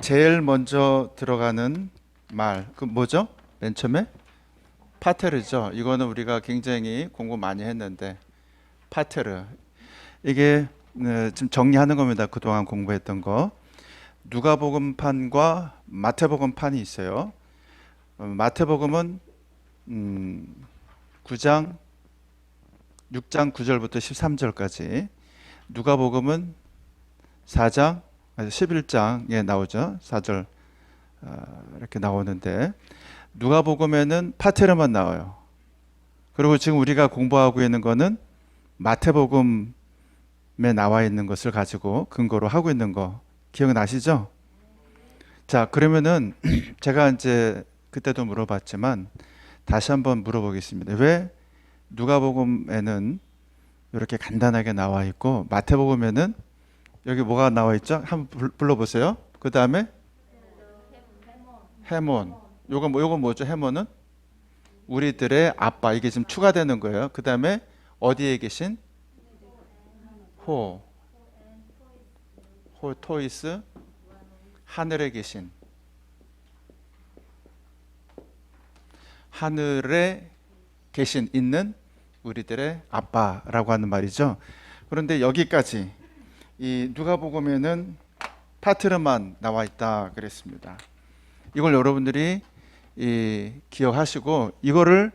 제일 먼저 들어가는 말, 그 뭐죠? 맨 처음에? 파테르죠. 이거는 우리가 굉장히 공부 많이 했는데, 파테르. 이게 지금 정리하는 겁니다. 그동안 공부했던 거. 누가복음판과 마태복음판이 있어요. 마태복음은 9장 6장 9절부터 13절까지, 누가복음은 4장 11장에 나오죠. 4절 이렇게 나오는데, 누가복음에는 파테르만 나와요. 그리고 지금 우리가 공부하고 있는 거는 마태복음에 나와 있는 것을 가지고 근거로 하고 있는 거 기억나시죠? 자, 그러면은 제가 이제 그때도 물어봤지만 다시 한번 물어보겠습니다. 왜 누가복음에는 이렇게 간단하게 나와 있고 마태복음에는 여기 뭐가 나와 있죠? 한번 불러보세요. 그 다음에 해몬. 요거 뭐죠? 해몬은 우리들의 아빠. 이게 지금 추가되는 거예요. 그 다음에 어디에 계신 호, 토이스, 하늘에 계신, 하늘에 계신 있는 우리들의 아빠라고 하는 말이죠. 그런데 여기까지 이 누가복음에는 파트르만 나와 있다 그랬습니다. 이걸 여러분들이 기억하시고, 이거를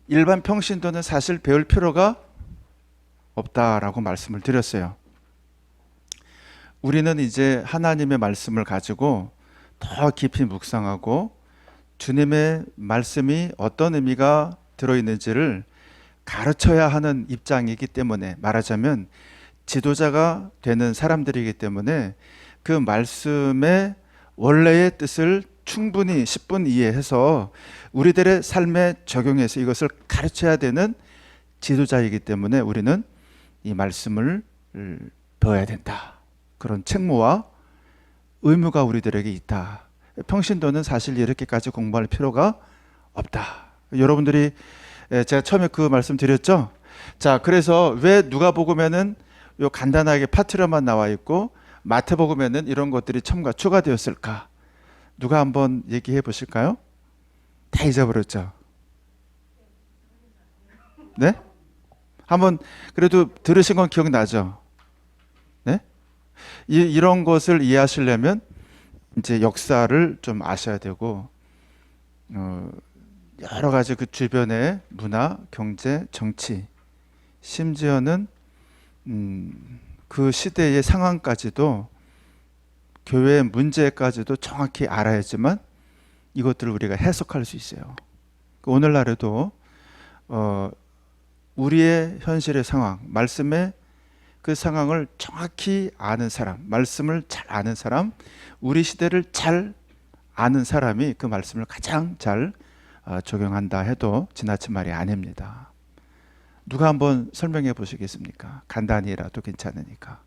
일반 평신도는 사실 배울 필요가 없다라고 말씀을 드렸어요. 우리는 이제 하나님의 말씀을 가지고 더 깊이 묵상하고 주님의 말씀이 어떤 의미가 들어있는지를 가르쳐야 하는 입장이기 때문에, 말하자면 지도자가 되는 사람들이기 때문에 그 말씀의 원래의 뜻을 충분히 10분 이해해서 우리들의 삶에 적용해서 이것을 가르쳐야 되는 지도자이기 때문에 우리는 이 말씀을 배워야 된다. 그런 책무와 의무가 우리들에게 있다. 평신도는 사실 이렇게까지 공부할 필요가 없다. 여러분들이 제가 처음에 그 말씀 드렸죠? 자, 그래서 왜 누가복음에는 요 간단하게 파트로만 나와 있고 마태복음에는 이런 것들이 추가되었을까? 누가 한번 얘기해 보실까요? 다 잊어버렸죠? 네? 한번 그래도 들으신 건 기억나죠? 네? 이런 것을 이해하시려면 이제 역사를 좀 아셔야 되고, 여러 가지 그 주변의 문화, 경제, 정치, 심지어는 그 시대의 상황까지도, 교회의 문제까지도 정확히 알아야지만 이것들을 우리가 해석할 수 있어요. 오늘날에도 우리의 현실의 상황, 말씀의 그 상황을 정확히 아는 사람, 말씀을 잘 아는 사람, 우리 시대를 잘 아는 사람이 그 말씀을 가장 잘 적용한다 해도 지나친 말이 아닙니다. 누가 한번 설명해 보시겠습니까? 간단히라도 괜찮으니까.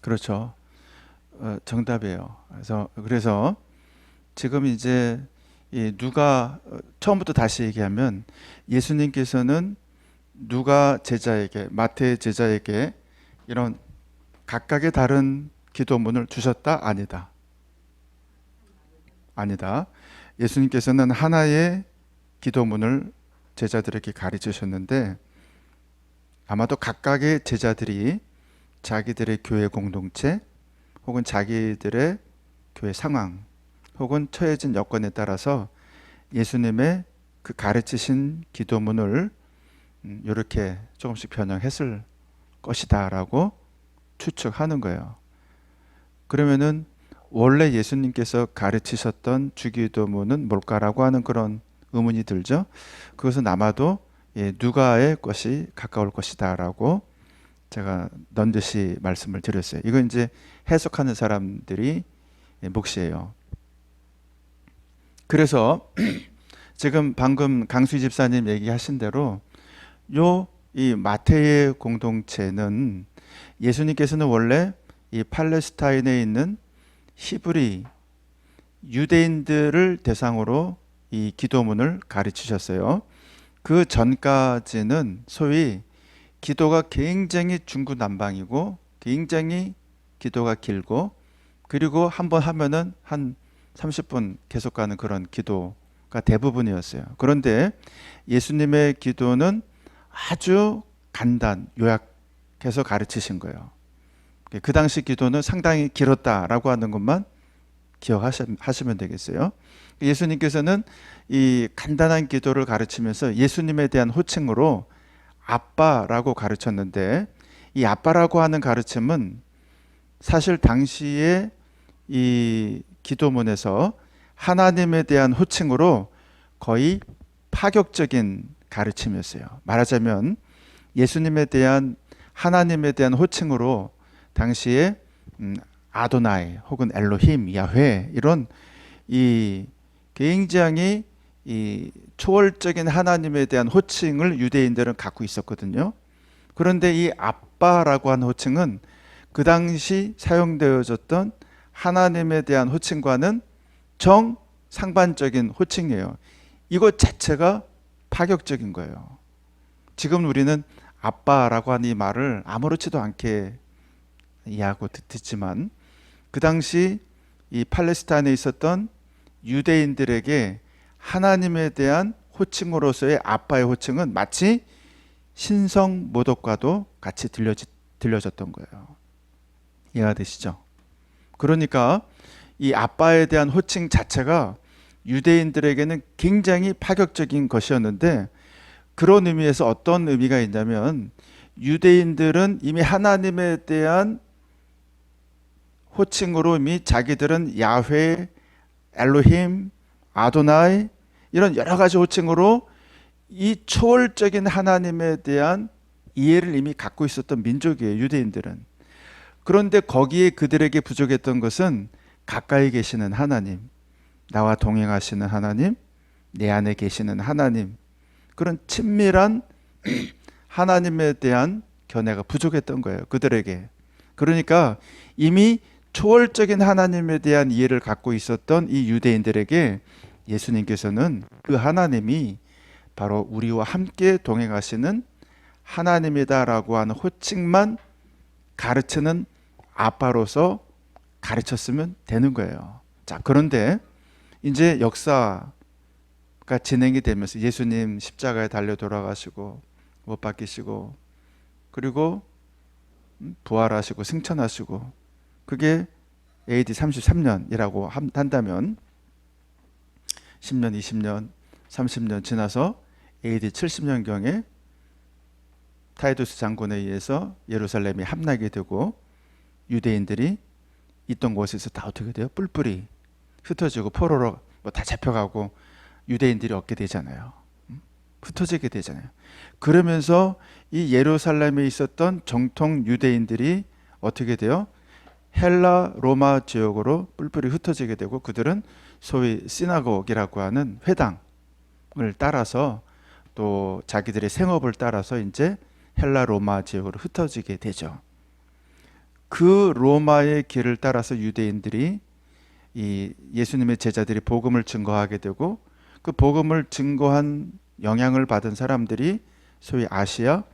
그렇죠. 정답이에요. 그래서 지금 이제 누가 처음부터 다시 얘기하면, 예수님께서는 누가 제자에게, 마태 제자에게 이런 각각의 다른 기도문을 주셨다? 아니다. 아니다. 예수님께서는 하나의 기도문을 제자들에게 가르치셨는데, 아마도 각각의 제자들이 자기들의 교회 공동체 혹은 자기들의 교회 상황 혹은 처해진 여건에 따라서 예수님의 그 가르치신 기도문을 이렇게 조금씩 변형했을 것이다 라고 추측하는 거예요. 그러면은 원래 예수님께서 가르치셨던 주기도문은 뭘까라고 하는 그런 의문이 들죠. 그것은 아마도 누가의 것이 가까울 것이다 라고 제가 넌듯이 말씀을 드렸어요. 이건 이제 해석하는 사람들이 몫이에요. 그래서 지금 방금 강수희 집사님 얘기하신 대로 이 마태의 공동체는, 예수님께서는 원래 이 팔레스타인에 있는 히브리 유대인들을 대상으로 이 기도문을 가르치셨어요. 그 전까지는 소위 기도가 굉장히 중구난방이고 굉장히 기도가 길고 그리고 한 번 하면은 한 30분 계속 가는 그런 기도가 대부분이었어요. 그런데 예수님의 기도는 아주 요약해서 가르치신 거예요. 그 당시 기도는 상당히 길었다라고 하는 것만 기억하시면 되겠어요. 예수님께서는 이 간단한 기도를 가르치면서 예수님에 대한 호칭으로 아빠라고 가르쳤는데, 이 아빠라고 하는 가르침은 사실 당시에 이 기도문에서 하나님에 대한 호칭으로 거의 파격적인 가르침이었어요. 말하자면 예수님에 대한 하나님에 대한 호칭으로 당시에 아도나이 혹은 엘로힘, 야훼 이런 이 굉장히 이 초월적인 하나님에 대한 호칭을 유대인들은 갖고 있었거든요. 그런데 이 아빠라고 하는 호칭은 그 당시 사용되어졌던 하나님에 대한 호칭과는 정상반적인 호칭이에요. 이것 자체가 파격적인 거예요. 지금 우리는 아빠라고 하는 이 말을 아무렇지도 않게 이해하고 듣지만 그 당시 이 팔레스타인에 있었던 유대인들에게 하나님에 대한 호칭으로서의 아빠의 호칭은 마치 신성 모독과도 같이 들려졌던 거예요. 이해가 되시죠? 그러니까 이 아빠에 대한 호칭 자체가 유대인들에게는 굉장히 파격적인 것이었는데, 그런 의미에서 어떤 의미가 있냐면 유대인들은 이미 하나님에 대한 호칭으로 이미 자기들은 야훼, 엘로힘, 아도나이 이런 여러 가지 호칭으로 이 초월적인 하나님에 대한 이해를 이미 갖고 있었던 민족이에요, 유대인들은. 그런데 거기에 그들에게 부족했던 것은 가까이 계시는 하나님, 나와 동행하시는 하나님, 내 안에 계시는 하나님, 그런 친밀한 하나님에 대한 견해가 부족했던 거예요, 그들에게. 그러니까 이미 초월적인 하나님에 대한 이해를 갖고 있었던 이 유대인들에게 예수님께서는 그 하나님이 바로 우리와 함께 동행하시는 하나님이다라고 하는 호칭만 가르치는 아빠로서 가르쳤으면 되는 거예요. 자, 그런데 이제 역사가 진행이 되면서 예수님 십자가에 달려 돌아가시고 못 박히시고 그리고 부활하시고 승천하시고, 그게 AD 33년이라고 한다면 10년, 20년, 30년 지나서 AD 70년경에 타이두스 장군에 의해서 예루살렘이 함락이 되고 유대인들이 있던 곳에서 다 어떻게 돼요? 뿔뿔이 흩어지고 포로로 다 잡혀가고 유대인들이 얻게 되잖아요. 흩어지게 되잖아요. 그러면서 이 예루살렘에 있었던 정통 유대인들이 어떻게 돼요? 헬라 로마 지역으로 뿔뿔이 흩어지게 되고, 그들은 소위 시나고기라고 하는 회당을 따라서 또 자기들의 생업을 따라서 이제 헬라 로마 지역으로 흩어지게 되죠. 그 로마의 길을 따라서 유대인들이 이 예수님의 제자들이 복음을 증거하게 되고, 그 복음을 증거한 영향을 받은 사람들이 소위 아시아,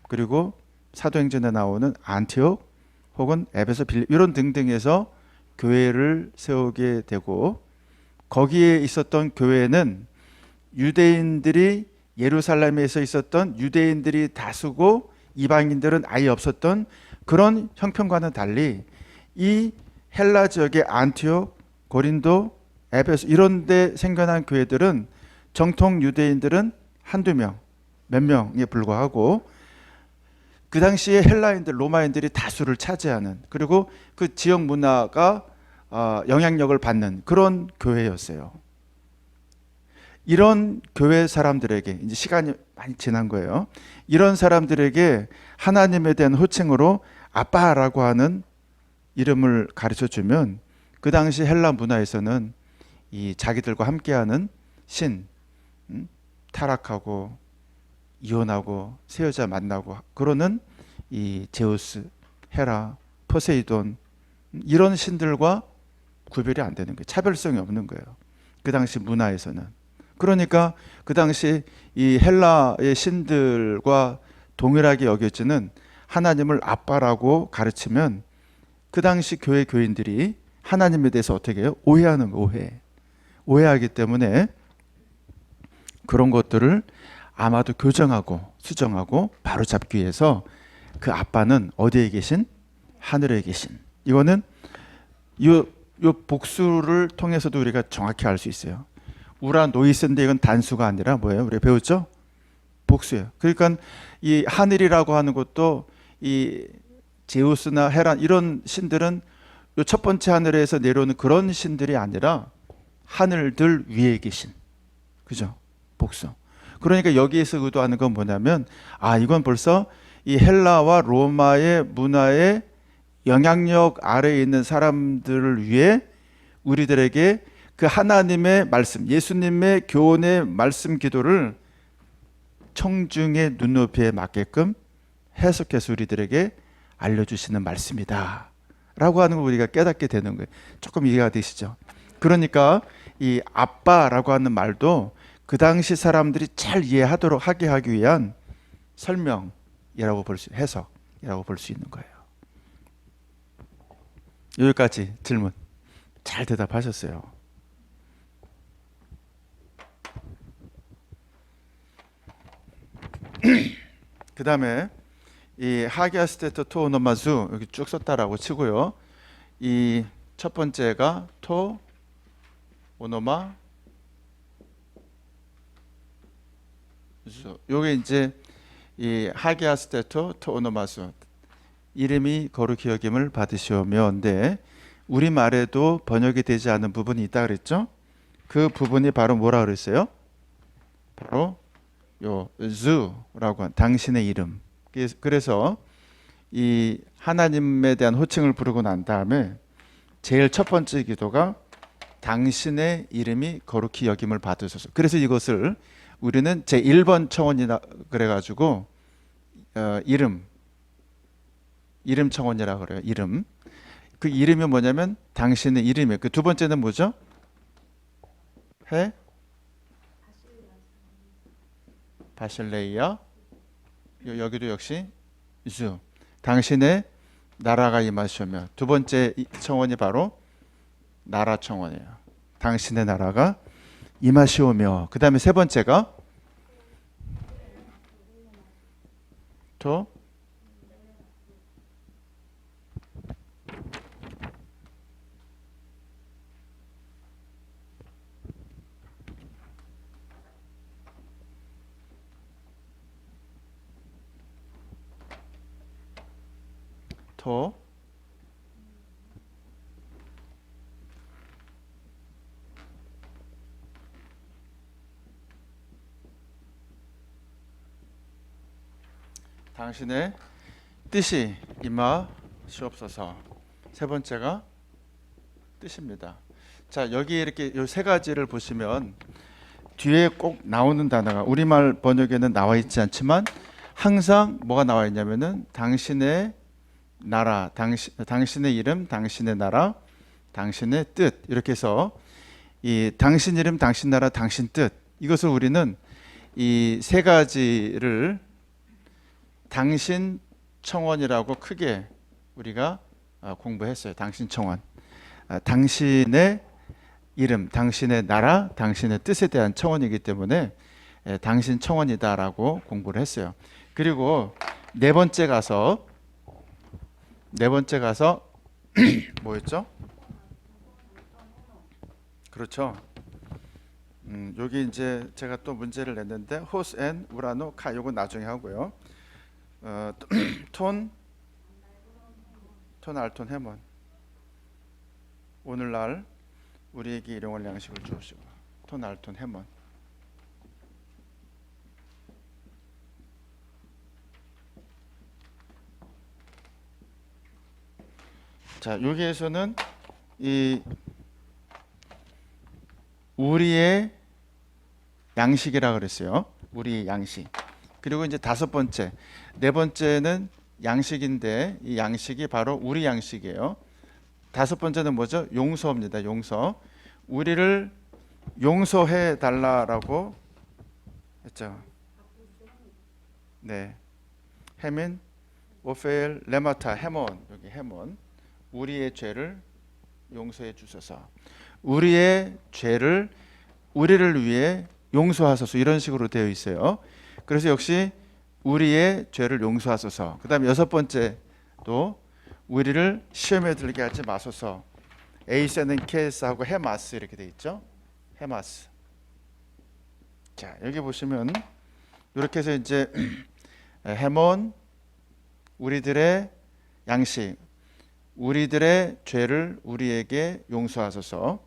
그리고 사도행전에 나오는 안티옥 혹은 에베소, 빌립 이런 등등에서 교회를 세우게 되고, 거기에 있었던 교회는 유대인들이 예루살렘에서 있었던 유대인들이 다수고 이방인들은 아예 없었던 그런 형편과는 달리 이 헬라 지역의 안티옥, 고린도, 에베소 이런 데 생겨난 교회들은 정통 유대인들은 한두 명, 몇 명에 불과하고 그 당시에 헬라인들, 로마인들이 다수를 차지하는, 그리고 그 지역 문화가 영향력을 받는 그런 교회였어요. 이런 교회 사람들에게 이제 시간이 많이 지난 거예요. 이런 사람들에게 하나님에 대한 호칭으로 아빠라고 하는 이름을 가르쳐 주면 그 당시 헬라 문화에서는 이 자기들과 함께하는 신, 타락하고 이혼하고 새 여자 만나고 그러는 이 제우스, 헤라, 포세이돈 이런 신들과 구별이 안 되는 거예요. 차별성이 없는 거예요, 그 당시 문화에서는. 그러니까 그 당시 이 헬라의 신들과 동일하게 여겨지는 하나님을 아빠라고 가르치면 그 당시 교회 교인들이 하나님에 대해서 어떻게 해요? 오해하는 거, 오해하기 때문에 그런 것들을 아마도 교정하고 수정하고 바로잡기 위해서 그 아빠는 어디에 계신? 하늘에 계신. 이거는 요 복수를 통해서도 우리가 정확히 알 수 있어요. 우라 노이스인데 이건 단수가 아니라 뭐예요? 우리가 배웠죠? 복수예요. 그러니까 이 하늘이라고 하는 것도 이 제우스나 헤란 이런 신들은 요 첫 번째 하늘에서 내려오는 그런 신들이 아니라 하늘들 위에 계신, 그죠? 복수. 그러니까 여기에서 의도하는 건 뭐냐면, 아, 이건 벌써 이 헬라와 로마의 문화의 영향력 아래에 있는 사람들을 위해 우리들에게 그 하나님의 말씀, 예수님의 교훈의 말씀 기도를 청중의 눈높이에 맞게끔 해석해서 우리들에게 알려주시는 말씀이다 라고 하는 걸 우리가 깨닫게 되는 거예요. 조금 이해가 되시죠? 그러니까 이 아빠라고 하는 말도 그 당시 사람들이 잘 이해하도록 하기 위한 설명이라고 해석이라고 볼 수 있는 거예요. 여기까지 질문 잘 대답하셨어요. 그 다음에 이 하기아스테토 토 오노마수 여기 쭉 썼다라고 치고요. 이 첫 번째가 토 오노마 요게 이제 이 하기아스테토 토 오노마수 이름이 거룩히 여김을 받으시오며인데 우리말에도 번역이 되지 않은 부분이 있다 그랬죠? 그 부분이 바로 뭐라 그랬어요? 바로 요 주라고 한 당신의 이름. 그래서 이 하나님에 대한 호칭을 부르고 난 다음에 제일 첫 번째 기도가 당신의 이름이 거룩히 여김을 받으소서. 그래서 이것을 우리는 제1번 청원이라 그래가지고 이름 청원이라 그래요. 이름. 그 이름이 뭐냐면 당신의 이름이에요. 그 두 번째는 뭐죠? 바실레이아. 여기도 역시 주. 당신의 나라가 임하시오며. 두 번째 청원이 바로 나라 청원이에요. 당신의 나라가 임하시오며. 그 다음에 세 번째가 토 당신의 뜻이 임하시옵소서. 세 번째가 뜻입니다. 자, 여기 이렇게 요 세 가지를 보시면 뒤에 꼭 나오는 단어가 우리말 번역에는 나와 있지 않지만 항상 뭐가 나와 있냐면은 당신의 나라, 당신의 이름, 당신의 나라, 당신의 뜻, 이렇게 해서 이 당신 이름, 당신 나라, 당신 뜻, 이것을 우리는 이 세 가지를 당신 청원이라고 크게 우리가 공부했어요. 당신 청원. 당신의 이름, 당신의 나라, 당신의 뜻에 대한 청원이기 때문에 당신 청원이다라고 공부를 했어요. 그리고 네 번째 가서 뭐였죠? 그렇죠. 여기 이제 제가 또 문제를 냈는데 호스 앤 우라노 카 요건 나중에 하고요. 톤 알톤 헤몬 오늘날 우리에게 일용할 양식을 주옵시고 톤 알톤 헤몬. 자, 여기에서는 이 우리의 양식이라 그랬어요. 우리의 양식. 그리고 이제 다섯 번째, 네 번째는 양식인데 이 양식이 바로 우리 양식이에요. 다섯 번째는 뭐죠? 용서입니다. 용서. 우리를 용서해 달라라고 했죠. 네. 헤민, 오페일, 레마타, 헤몬, 여기 헤몬. 우리의 죄를 용서해 주소서. 우리의 죄를 우리를 위해 용서하소서. 이런 식으로 되어 있어요. 그래서 역시 우리의 죄를 용서하소서. 그 다음에 여섯 번째도 우리를 시험에 들게 하지 마소서. 에이세는 케스하고 헤마스 이렇게 되어 있죠. 헤마스. 자, 여기 보시면 이렇게 해서 이제 헤몬, 우리들의 양식, 우리들의 죄를 우리에게 용서하소서.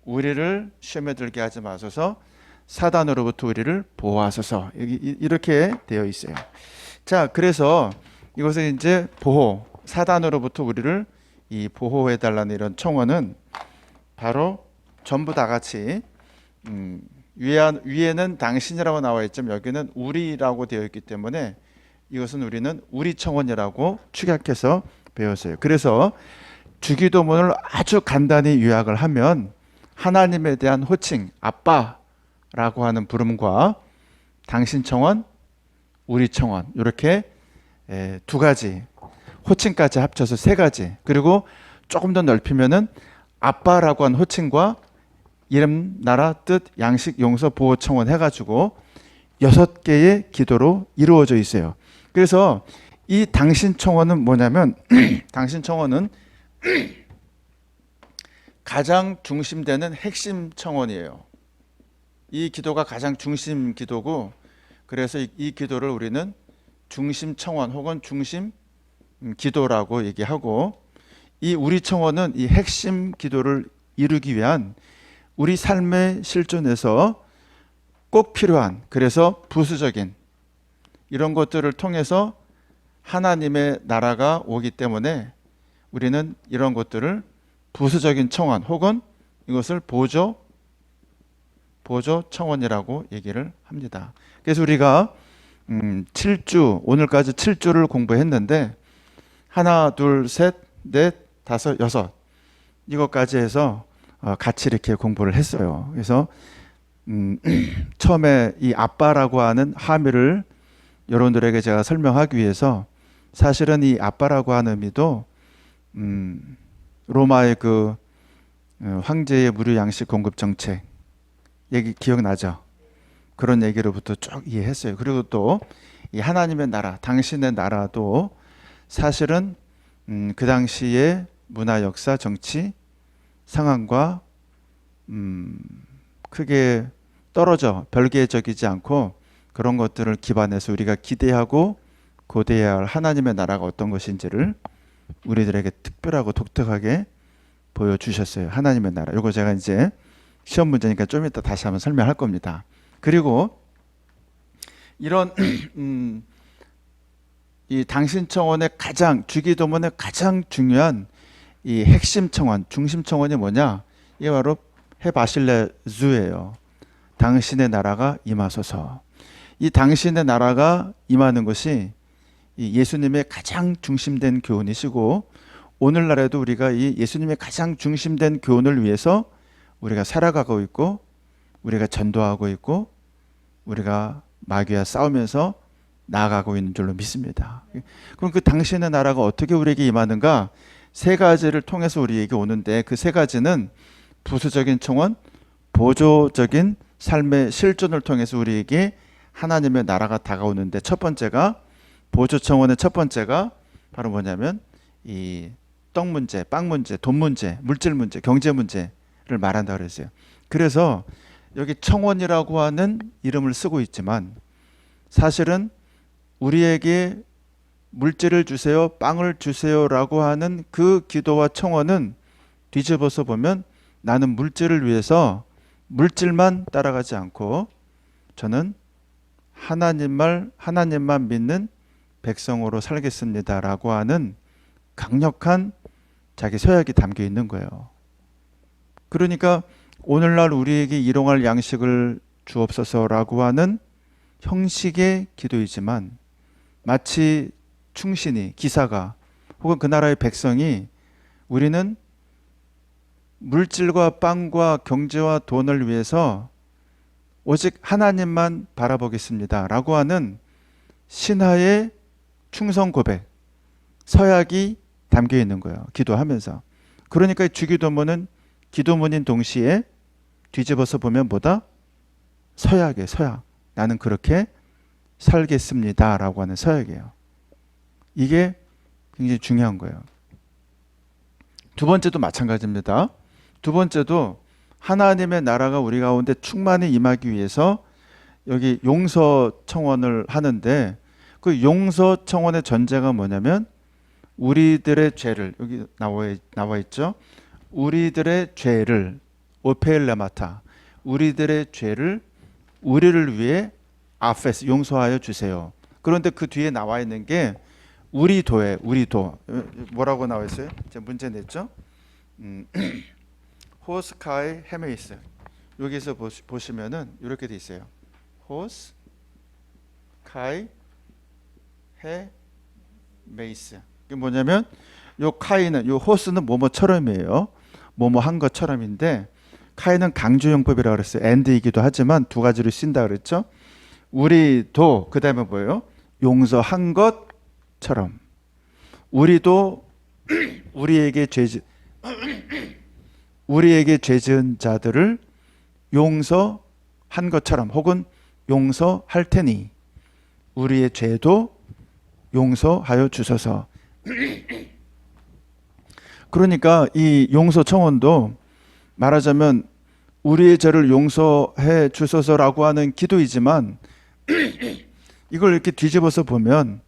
우리를 시험에 들게 하지 마소서. 사단으로부터 우리를 보호하소서. 이렇게 되어 있어요. 자, 그래서 이것은 이제 보호, 사단으로부터 우리를 이 보호해 달라는 이런 청원은 바로 전부 다 같이 위에는 당신이라고 나와 있지만 여기는 우리라고 되어 있기 때문에 이것은 우리는 우리 청원이라고 축약해서 배웠어요. 그래서 주기도문을 아주 간단히 요약을 하면 하나님에 대한 호칭, 아빠라고 하는 부름과 당신 청원, 우리 청원 이렇게 두 가지 호칭까지 합쳐서 세 가지, 그리고 조금 더 넓히면은 아빠라고 한 호칭과 이름, 나라, 뜻, 양식, 용서, 보호, 청원 해가지고 6개의 기도로 이루어져 있어요. 그래서 이 당신 청원은 뭐냐면 당신 청원은 가장 중심되는 핵심 청원이에요. 이 기도가 가장 중심 기도고, 그래서 이 기도를 우리는 중심 청원 혹은 중심 기도라고 얘기하고, 이 우리 청원은 이 핵심 기도를 이루기 위한 우리 삶의 실존에서 꼭 필요한, 그래서 부수적인 이런 것들을 통해서 하나님의 나라가 오기 때문에 우리는 이런 것들을 부수적인 청원 혹은 이것을 보조 청원이라고 얘기를 합니다. 그래서 우리가 7주, 오늘까지 7주를 공부했는데 하나, 둘, 셋, 넷, 다섯, 여섯 이것까지 해서 같이 이렇게 공부를 했어요. 그래서 처음에 이 아빠라고 하는 함의를 여러분들에게 제가 설명하기 위해서, 사실은 이 아빠라고 하는 의미도 로마의 그 황제의 무료 양식 공급 정책 얘기 기억나죠? 그런 얘기로부터 쭉 이해했어요. 그리고 또 이 하나님의 나라, 당신의 나라도 사실은 그 당시의 문화, 역사, 정치 상황과 크게 떨어져 별개적이지 않고 그런 것들을 기반해서 우리가 기대하고 고대해야 할 하나님의 나라가 어떤 것인지를 우리들에게 특별하고 독특하게 보여주셨어요. 하나님의 나라. 이거 제가 이제 시험 문제니까 좀 이따 다시 한번 설명할 겁니다. 그리고 이런 이 당신 청원의 가장, 주기도문의 가장 중요한 이 핵심 청원, 중심 청원이 뭐냐? 이게 바로 헤바실레주예요. 당신의 나라가 임하소서. 이 당신의 나라가 임하는 것이 이 예수님의 가장 중심된 교훈이시고, 오늘날에도 우리가 이 예수님의 가장 중심된 교훈을 위해서 우리가 살아가고 있고, 우리가 전도하고 있고, 우리가 마귀와 싸우면서 나아가고 있는 줄로 믿습니다. 그럼 그 당신의 나라가 어떻게 우리에게 임하는가? 세 가지를 통해서 우리에게 오는데, 그 세 가지는 부수적인 청원, 보조적인 삶의 실존을 통해서 우리에게 하나님의 나라가 다가오는데, 첫 번째가 보조 청원의 첫 번째가 바로 뭐냐면 이 떡 문제, 빵 문제, 돈 문제, 물질 문제, 경제 문제를 말한다 그랬어요. 그래서 여기 청원이라고 하는 이름을 쓰고 있지만 사실은 우리에게 물질을 주세요, 빵을 주세요라고 하는 그 기도와 청원은 뒤집어서 보면 나는 물질을 위해서 물질만 따라가지 않고 저는 하나님만 믿는 백성으로 살겠습니다라고 하는 강력한 자기 서약이 담겨 있는 거예요. 그러니까 오늘날 우리에게 일용할 양식을 주옵소서라고 하는 형식의 기도이지만 마치 충신이, 기사가 혹은 그 나라의 백성이 우리는 물질과 빵과 경제와 돈을 위해서 오직 하나님만 바라보겠습니다 라고 하는 신하의 충성 고백, 서약이 담겨 있는 거예요. 기도하면서. 그러니까 이 주기도문은 기도문인 동시에 뒤집어서 보면 뭐다? 서약이에요. 서약. 나는 그렇게 살겠습니다 라고 하는 서약이에요. 이게 굉장히 중요한 거예요. 두 번째도 마찬가지입니다. 두 번째도 하나님의 나라가 우리 가운데 충만히 임하기 위해서 여기 용서 청원을 하는데, 그 용서 청원의 전제가 뭐냐면 우리들의 죄를, 여기 나와 있죠. 우리들의 죄를, 오페일레마타, 우리들의 죄를 우리를 위해 아페스, 용서하여 주세요. 그런데 그 뒤에 나와 있는 게 우리도에, 우리도 뭐라고 나와 있어요? 제가 문제 냈죠. 호스카이 헤메이스. 여기서 보시면은 이렇게 돼 있어요. 호스 카이 헤메이스. 이게 뭐냐면 요 카이는, 요 호스는 뭐뭐처럼이에요. 뭐뭐 한 것처럼인데, 카이는 강조용법이라고 그랬어요. and이기도 하지만 두 가지로 쓴다 그랬죠. 우리도, 그 다음에 뭐예요? 용서한 것처럼. 우리도 우리에게 죄 지은 자들을 용서한 것처럼, 혹은 용서할 테니 우리의 죄도 용서하여 주소서. 그러니까 이 용서 청원도 말하자면 우리의 죄를 용서해 주소서라고 하는 기도이지만, 이걸 이렇게 뒤집어서 보면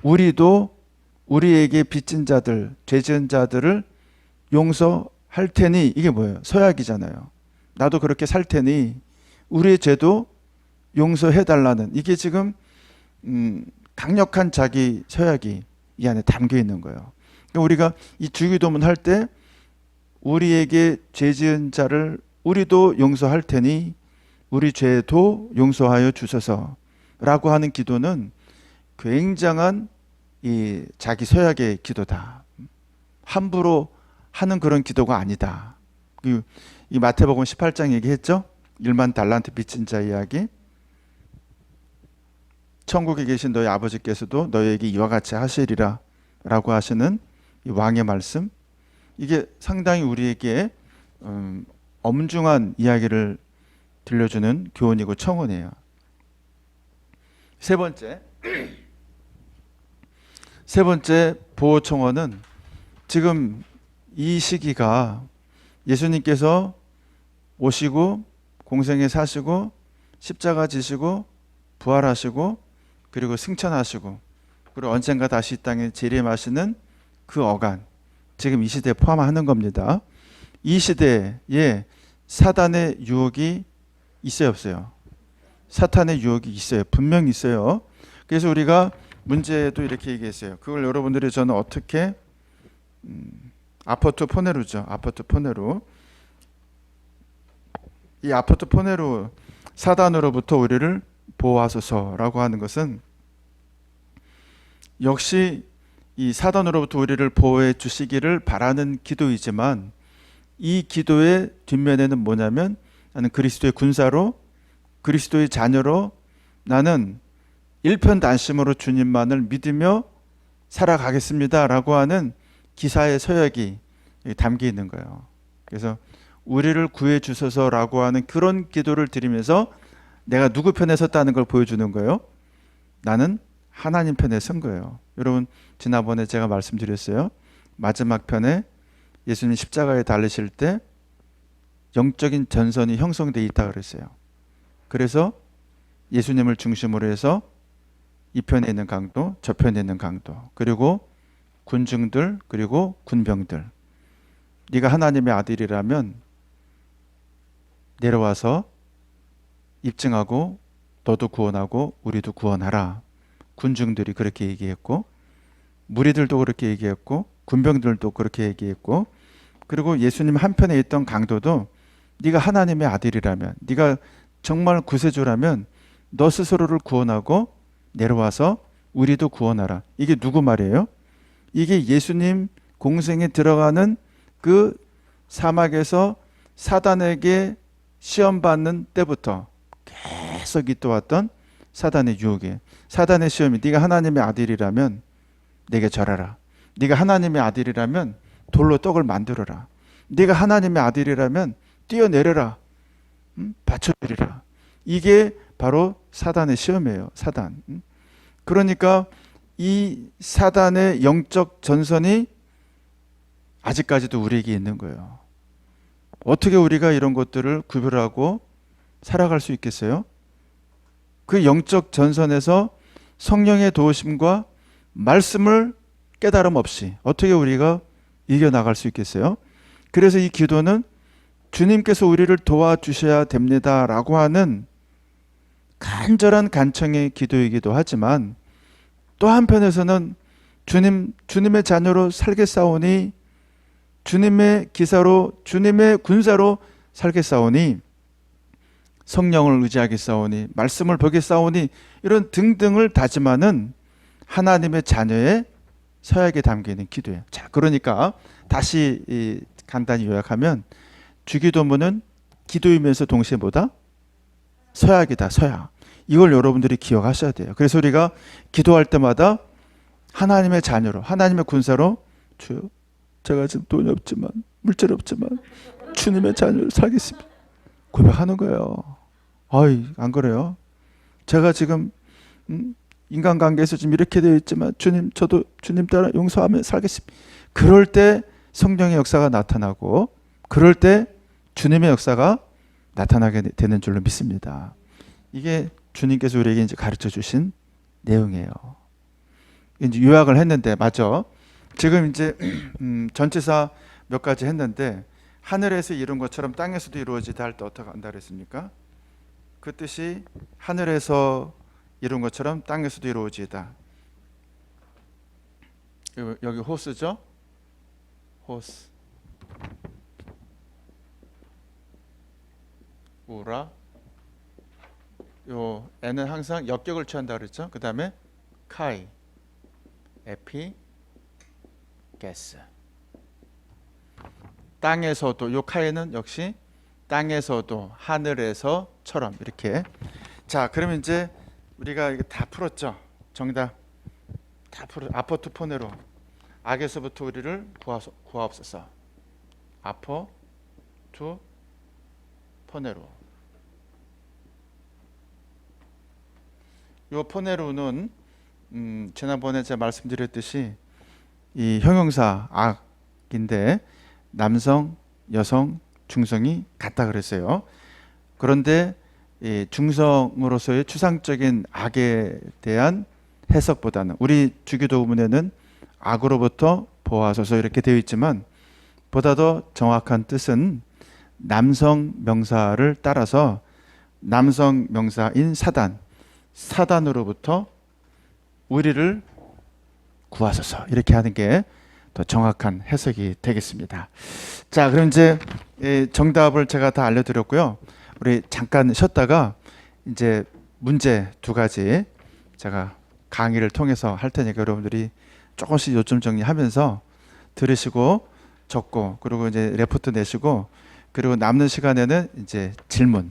우리도 우리에게 빚진 자들, 죄 지은 자들을 용서할 테니, 이게 뭐예요? 서약이잖아요. 나도 그렇게 살 테니 우리의 죄도 용서해 달라는, 이게 지금 강력한 자기 서약이 이 안에 담겨 있는 거예요. 그러니까 우리가 이 주기도문 할 때 우리에게 죄 지은 자를 우리도 용서할 테니 우리 죄도 용서하여 주소서라고 하는 기도는 굉장한 이 자기 서약의 기도다. 함부로 하는 그런 기도가 아니다. 이 마태복음 18장 얘기했죠? 1만 달란트 빚진 자 이야기. 천국에 계신 너희 아버지께서도 너희에게 이와 같이 하시리라 라고 하시는 이 왕의 말씀, 이게 상당히 우리에게 엄중한 이야기를 들려주는 교훈이고 청원이에요. 세 번째 보호 청원은, 지금 이 시기가 예수님께서 오시고 공생에 사시고 십자가 지시고 부활하시고 그리고 승천하시고 그리고 언젠가 다시 이 땅에 재림하시는 그 어간, 지금 이 시대에 포함하는 겁니다. 이 시대에 사단의 유혹이 있어요, 없어요? 사탄의 유혹이 있어요. 분명히 있어요. 그래서 우리가 문제도 이렇게 얘기했어요. 그걸 여러분들이 저는 어떻게 아포트 포네루죠. 아포트 포네루. 이 아포트 포네루, 사단으로부터 우리를 보호하소서라고 하는 것은 역시 이 사단으로부터 우리를 보호해 주시기를 바라는 기도이지만, 이 기도의 뒷면에는 뭐냐면 나는 그리스도의 군사로, 그리스도의 자녀로, 나는 일편단심으로 주님만을 믿으며 살아가겠습니다 라고 하는 기사의 서약이 담겨 있는 거예요. 그래서 우리를 구해 주소서라고 하는 그런 기도를 드리면서 내가 누구 편에 섰다는 걸 보여주는 거예요. 나는 하나님 편에 선 거예요. 여러분, 지난번에 제가 말씀드렸어요. 마지막 편에 예수님 십자가에 달리실 때 영적인 전선이 형성되어 있다 그랬어요. 그래서 예수님을 중심으로 해서 이 편에 있는 강도, 저 편에 있는 강도, 그리고 군중들, 그리고 군병들, 네가 하나님의 아들이라면 내려와서 입증하고 너도 구원하고 우리도 구원하라. 군중들이 그렇게 얘기했고, 무리들도 그렇게 얘기했고, 군병들도 그렇게 얘기했고, 그리고 예수님 한편에 있던 강도도 네가 하나님의 아들이라면, 네가 정말 구세주라면 너 스스로를 구원하고 내려와서 우리도 구원하라. 이게 누구 말이에요? 이게 예수님 공생에 들어가는 그 사막에서 사단에게 시험받는 때부터 계속 있어왔던 사단의 유혹에. 사단의 시험이 네가 하나님의 아들이라면 내게 절하라. 네가 하나님의 아들이라면 돌로 떡을 만들어라. 네가 하나님의 아들이라면 뛰어내려라. 바쳐드리라. 이게 바로 사단의 시험이에요. 사단. 그러니까 이 사단의 영적 전선이 아직까지도 우리에게 있는 거예요. 어떻게 우리가 이런 것들을 구별하고 살아갈 수 있겠어요? 그 영적 전선에서 성령의 도우심과 말씀을 깨달음 없이 어떻게 우리가 이겨나갈 수 있겠어요? 그래서 이 기도는 주님께서 우리를 도와주셔야 됩니다 라고 하는 간절한 간청의 기도이기도 하지만, 또 한편에서는 주님의 자녀로 살겠사오니, 주님의 기사로, 주님의 군사로 살겠사오니, 성령을 의지하겠사오니, 말씀을 보겠사오니, 이런 등등을 다짐하는 하나님의 자녀의 서약에 담겨있는 기도예요. 자, 그러니까 다시 간단히 요약하면 주기도문은 기도이면서 동시에 뭐다? 서약이다. 서약. 이걸 여러분들이 기억하셔야 돼요. 그래서 우리가 기도할 때마다 하나님의 자녀로, 하나님의 군사로, 주여, 제가 지금 돈이 없지만, 물질 없지만 주님의 자녀로 살겠습니다. 고백하는 거예요. 아이, 안 그래요? 제가 지금 인간관계에서 좀 이렇게 되어 있지만 주님, 저도 주님 따라 용서하며 살겠습니다. 그럴 때 성령의 역사가 나타나고, 그럴 때 주님의 역사가 나타나게 되는 줄로 믿습니다. 이게 주님께서 우리에게 이제 가르쳐 주신 내용이에요. 이제 요약을 했는데, 맞죠? 지금 이제 전치사 몇 가지 했는데, 하늘에서 이룬 것처럼 땅에서도 이루어지다 할 때 어떻게 한다 그랬습니까? 그 뜻이 하늘에서 이룬 것처럼 땅에서도 이루어지다. 여기 호스죠? 호스. 우라. 요 N은 항상 역격을 취한다 그랬죠? 그 다음에 카이, 에피, 게스. 땅에서도, 요 카이는 역시 땅에서도, 하늘에서처럼, 이렇게. 자, 그러면 이제 우리가 이거 다 풀었죠? 정답 다 풀었죠? 아포 투 포네로, 악에서부터 우리를 구하옵소서. 아포 투 포네로. 요 포네로는 지난번에 제가 말씀드렸듯이 이 형용사 악인데 남성, 여성, 중성이 같다 그랬어요. 그런데 이 중성으로서의 추상적인 악에 대한 해석보다는, 우리 주기도문에는 악으로부터 보호하소서 이렇게 되어 있지만, 보다 더 정확한 뜻은 남성 명사를 따라서 남성 명사인 사단으로부터 우리를 구하소서, 이렇게 하는 게 더 정확한 해석이 되겠습니다. 자, 그럼 이제 정답을 제가 다 알려드렸고요. 우리 잠깐 쉬었다가 이제 문제 두 가지 제가 강의를 통해서 할 테니까 여러분들이 조금씩 요점 정리하면서 들으시고 적고, 그리고 이제 레포트 내시고, 그리고 남는 시간에는 이제 질문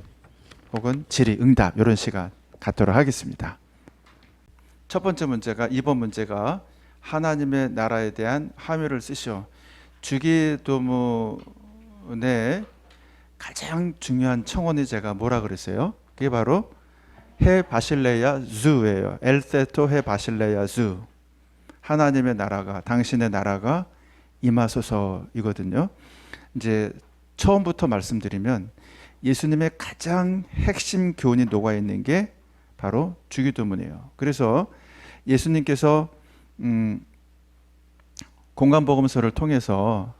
혹은 질의, 응답, 이런 시간 갖도록 하겠습니다. 첫 번째 문제가, 2번 문제가 하나님의 나라에 대한 함유를 쓰시오. 주기도문의 가장 중요한 청원이 제가 뭐라 그랬어요? 그게 바로 헤 바실레야 주예요. 엘세토 헤 바실레야 주. 하나님의 나라가, 당신의 나라가 임하소서이거든요. 이제 처음부터 말씀드리면 예수님의 가장 핵심 교훈이 녹아 있는 게 바로 주기도문이에요. 그래서 예수님께서 공간복음서를 통해서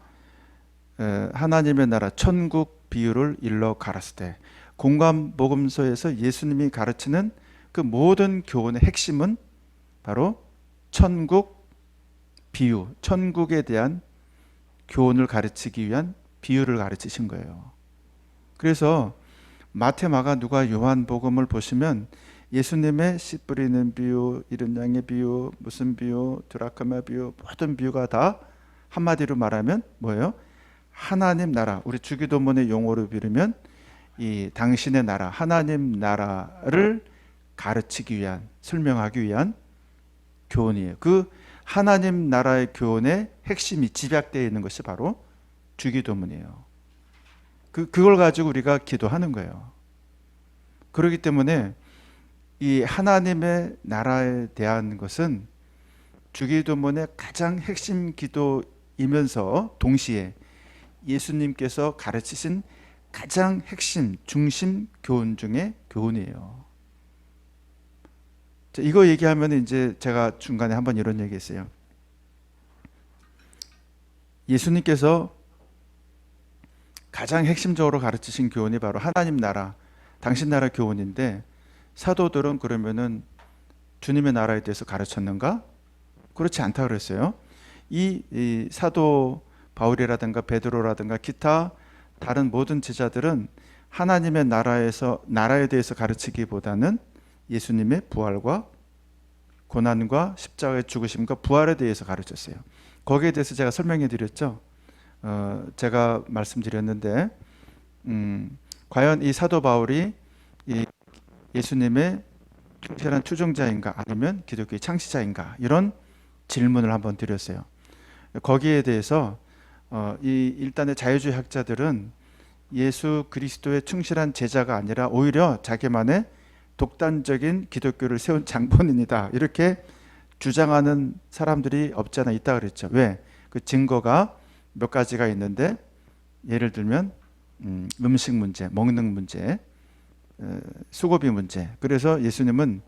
하나님의 나라, 천국 비유를 일러 가르칠 때, 공간복음서에서 예수님이 가르치는 그 모든 교훈의 핵심은 바로 천국 비유, 천국에 대한 교훈을 가르치기 위한 비유를 가르치신 거예요. 그래서 마태, 마가, 누가, 요한복음을 보시면 예수님의 씨 뿌리는 비유, 이른 양의 비유, 무슨 비유, 드라크마 비유, 모든 비유가 다 한마디로 말하면 뭐예요? 하나님 나라, 우리 주기도문의 용어로 빌으면 이 당신의 나라, 하나님 나라를 가르치기 위한, 설명하기 위한 교훈이에요. 그 하나님 나라의 교훈의 핵심이 집약되어 있는 것이 바로 주기도문이에요. 그걸 가지고 우리가 기도하는 거예요. 그렇기 때문에 이 하나님의 나라에 대한 것은 주기도문의 가장 핵심 기도이면서 동시에 예수님께서 가르치신 가장 핵심 중심 교훈 중에 교훈이에요. 자, 이거 얘기하면 이제 제가 중간에 한번 이런 얘기했어요. 예수님께서 가장 핵심적으로 가르치신 교훈이 바로 하나님 나라, 당신 나라 교훈인데 사도들은 그러면은 주님의 나라에 대해서 가르쳤는가? 그렇지 않다 그랬어요. 이 사도 바울이라든가 베드로라든가 기타 다른 모든 제자들은 하나님의 나라에 대해서 가르치기보다는 예수님의 부활과 고난과 십자가의 죽으심과 부활에 대해서 가르쳤어요. 거기에 대해서 제가 설명해 드렸죠. 제가 말씀드렸는데 과연 이 사도 바울이 이 예수님의 충실한 추종자인가 아니면 기독교의 창시자인가 이런 질문을 한번 드렸어요. 거기에 대해서 이 일단의 자유주의 학자들은 예수 그리스도의 충실한 제자가 아니라 오히려 자기만의 독단적인 기독교를 세운 장본인이다 이렇게 주장하는 사람들이 없지 않아 있다 그랬죠. 왜? 그 증거가 몇 가지가 있는데 예를 들면 음식 문제, 먹는 문제, 수고비 문제. 그래서 예수님은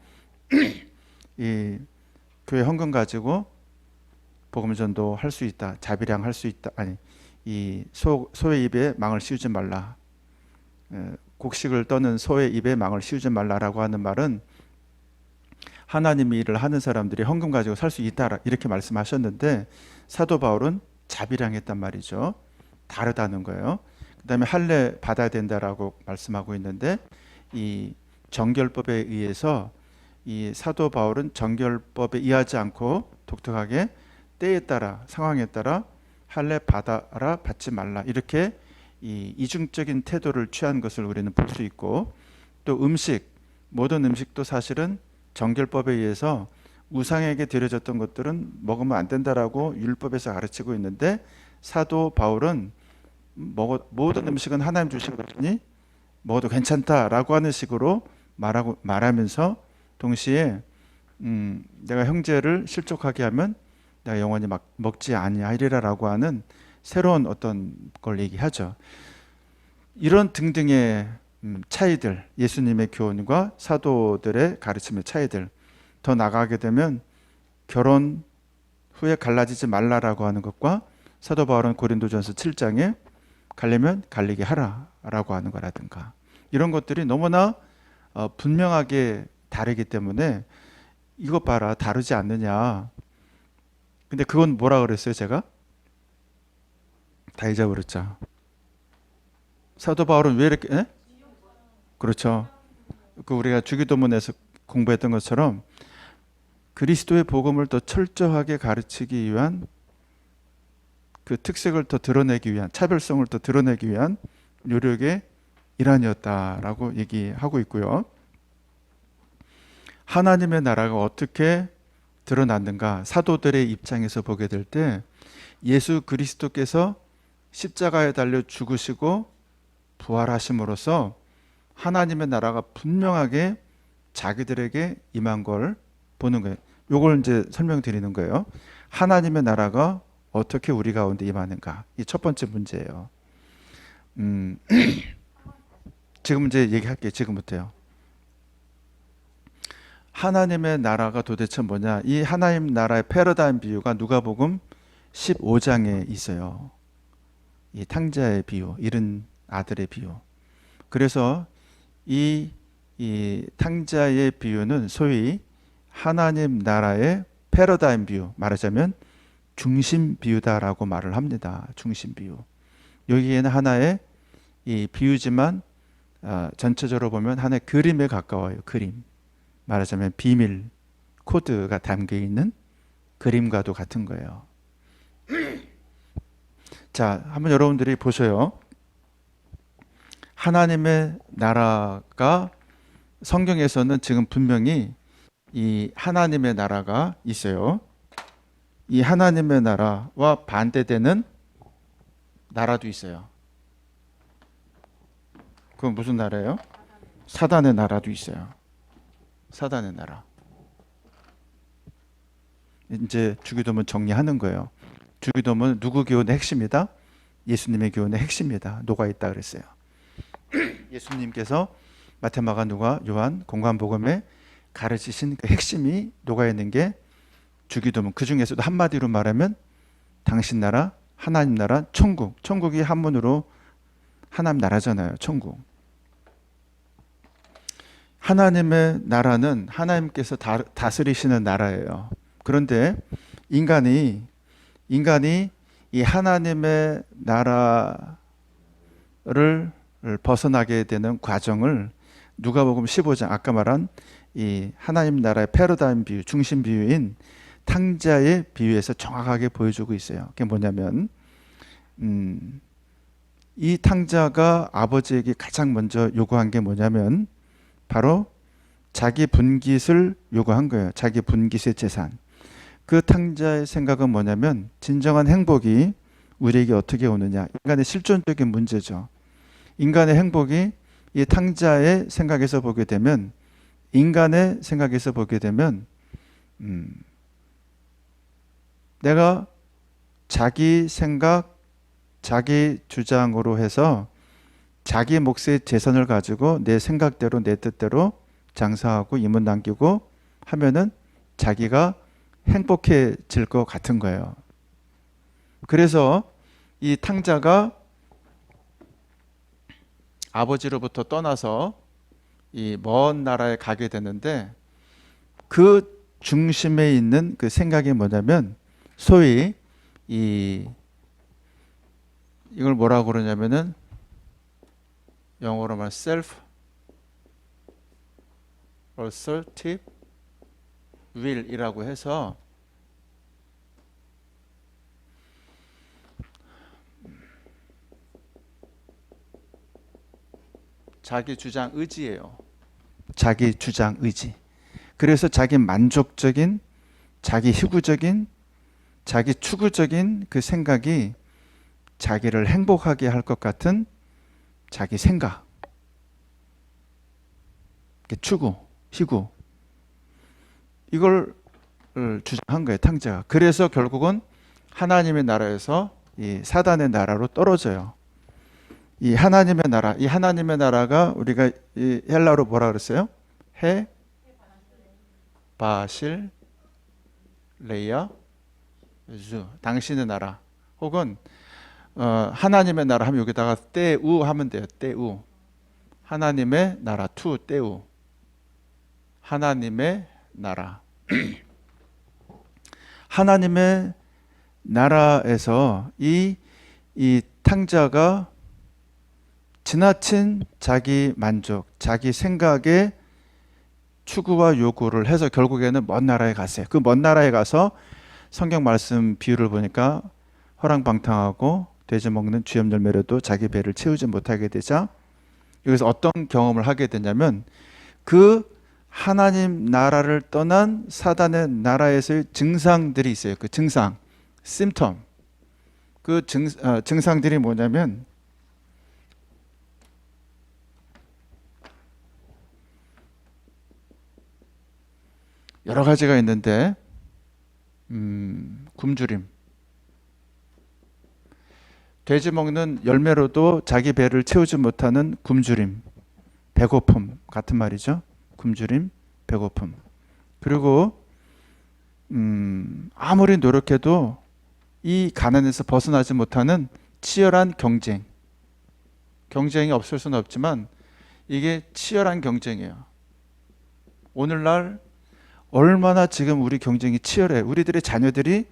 이 교회 헌금 가지고 복음 전도 할 수 있다, 자비량 할 수 있다. 아니 이 소의 입에 망을 씌우지 말라. 곡식을 떠는 소의 입에 망을 씌우지 말라라고 하는 말은 하나님의 일을 하는 사람들이 헌금 가지고 살 수 있다 이렇게 말씀하셨는데 사도 바울은 자비량했단 말이죠. 다르다는 거예요. 그 다음에 할례 받아야 된다라고 말씀하고 있는데 이 정결법에 의해서 이 사도 바울은 정결법에 의하지 않고 독특하게 때에 따라 상황에 따라 할례 받아라 받지 말라 이렇게 이 이중적인 태도를 취한 것을 우리는 볼 수 있고 또 모든 음식도 사실은 정결법에 의해서 우상에게 드려졌던 것들은 먹으면 안 된다라고 율법에서 가르치고 있는데 사도 바울은 모든 음식은 하나님 주신 것이니 먹어도 괜찮다라고 하는 식으로 말하면서 동시에 내가 형제를 실족하게 하면 내가 영원히 먹지 아니하리라라고 하는 새로운 어떤 걸 얘기하죠. 이런 등등의 차이들, 예수님의 교훈과 사도들의 가르침의 차이들, 더 나아가게 되면 결혼 후에 갈라지지 말라라고 하는 것과 사도 바울은 고린도전서 7장에 갈리면 갈리게 하라라고 하는 거라든가 이런 것들이 너무나 분명하게 다르기 때문에 이것 봐라 다르지 않느냐. 근데 그건 뭐라 그랬어요 제가? 다 잊어버렸죠. 사도 바울은 왜 이렇게 그렇죠. 그 우리가 주기도문에서 공부했던 것처럼 그리스도의 복음을 더 철저하게 가르치기 위한 그 특색을 더 드러내기 위한 차별성을 더 드러내기 위한 노력의 일환이었다라고 얘기하고 있고요. 하나님의 나라가 어떻게 드러났는가 사도들의 입장에서 보게 될 때 예수 그리스도께서 십자가에 달려 죽으시고 부활하심으로써 하나님의 나라가 분명하게 자기들에게 임한 걸 보는 거예요. 요걸 이제 설명드리는 거예요. 하나님의 나라가 어떻게 우리 가운데 임하는가. 이 첫 번째 문제예요. 지금 이제 얘기할게요. 지금부터요. 하나님의 나라가 도대체 뭐냐? 이 하나님 나라의 패러다임 비유가 누가복음 15장에 있어요. 이 탕자의 비유, 잃은 아들의 비유. 그래서 이 탕자의 비유는 소위 하나님 나라의 패러다임 비유, 말하자면 중심 비유다라고 말을 합니다. 중심 비유. 여기에는 하나의 이 비유지만 전체적으로 보면 하나의 그림에 가까워요. 그림. 말하자면 비밀 코드가 담겨 있는 그림과도 같은 거예요. 자, 한번 여러분들이 보셔요. 하나님의 나라가 성경에서는 지금 분명히 이 하나님의 나라가 있어요. 이 하나님의 나라와 반대되는 나라도 있어요. 그건 무슨 나라예요? 사단의 나라도 있어요. 사단의 나라. 이제 주기도문 정리하는 거예요. 주기도문 누구 교훈의 핵심이다? 예수님의 교훈의 핵심이다. 녹아 있다 그랬어요. 예수님께서 마태, 마가, 누가, 요한, 공관복음에 가르치신 그 핵심이 녹아 있는 게 주기도문. 그 중에서도 한마디로 말하면 당신 나라, 하나님 나라, 천국. 천국이 한문으로 하나님 나라잖아요. 천국. 하나님의 나라는 하나님께서 다스리시는 나라예요. 그런데 인간이 이 하나님의 나라를 벗어나게 되는 과정을 누가복음 15장 아까 말한 이 하나님 나라의 패러다임 비유, 중심 비유인 탕자의 비유에서 정확하게 보여주고 있어요. 그게 뭐냐면 이 탕자가 아버지에게 가장 먼저 요구한 게 뭐냐면 바로 자기 분깃을 요구한 거예요. 자기 분깃의 재산. 그 탕자의 생각은 뭐냐면 진정한 행복이 우리에게 어떻게 오느냐. 인간의 실존적인 문제죠. 인간의 행복이 이 탕자의 생각에서 보게 되면 내가 자기 생각, 자기 주장으로 해서 자기 몫의 재산을 가지고 내 생각대로 내 뜻대로 장사하고 임원 남기고 하면은 자기가 행복해질 것 같은 거예요. 그래서 이 탕자가 아버지로부터 떠나서 이 먼 나라에 가게 되는데 그 중심에 있는 그 생각이 뭐냐면 소위 이걸 뭐라고 그러냐면은 영어로 말하면 self assertive will이라고 해서 자기 주장 의지예요. 자기 주장 의지. 그래서 자기 만족적인, 자기 희구적인, 자기 추구적인 그 생각이 자기를 행복하게 할 것 같은 자기 생각. 추구, 희구. 이걸 주장한 거예요, 탕자가. 그래서 결국은 하나님의 나라에서 이 사단의 나라로 떨어져요. 이 하나님의 나라가 우리가 이 헬라어로 뭐라 그랬어요? 바실 레이아 주, 당신의 나라. 혹은 하나님의 나라 하면 여기다가 떼우 하면 돼요. 떼우. 하나님의 나라 투 떼우. 하나님의 나라. 하나님의 나라에서 이 탕자가 지나친 자기 만족, 자기 생각에 추구와 요구를 해서 결국에는 먼 나라에 갔어요. 그 먼 나라에 가서 성경 말씀 비유를 보니까 허랑방탕하고 돼지 먹는 쥐염 열매로도 자기 배를 채우지 못하게 되자 여기서 어떤 경험을 하게 되냐면 그 하나님 나라를 떠난 사단의 나라에서의 증상들이 있어요. 그 증상, 심텀. 그 증상들이 뭐냐면 여러 가지가 있는데 굶주림. 돼지 먹는 열매로도 자기 배를 채우지 못하는 굶주림. 배고픔 같은 말이죠. 굶주림, 배고픔. 그리고 아무리 노력해도 이 가난에서 벗어나지 못하는 치열한 경쟁. 경쟁이 없을 수는 없지만 이게 치열한 경쟁이에요. 오늘날 얼마나 지금 우리 경쟁이 치열해. 우리들의 자녀들이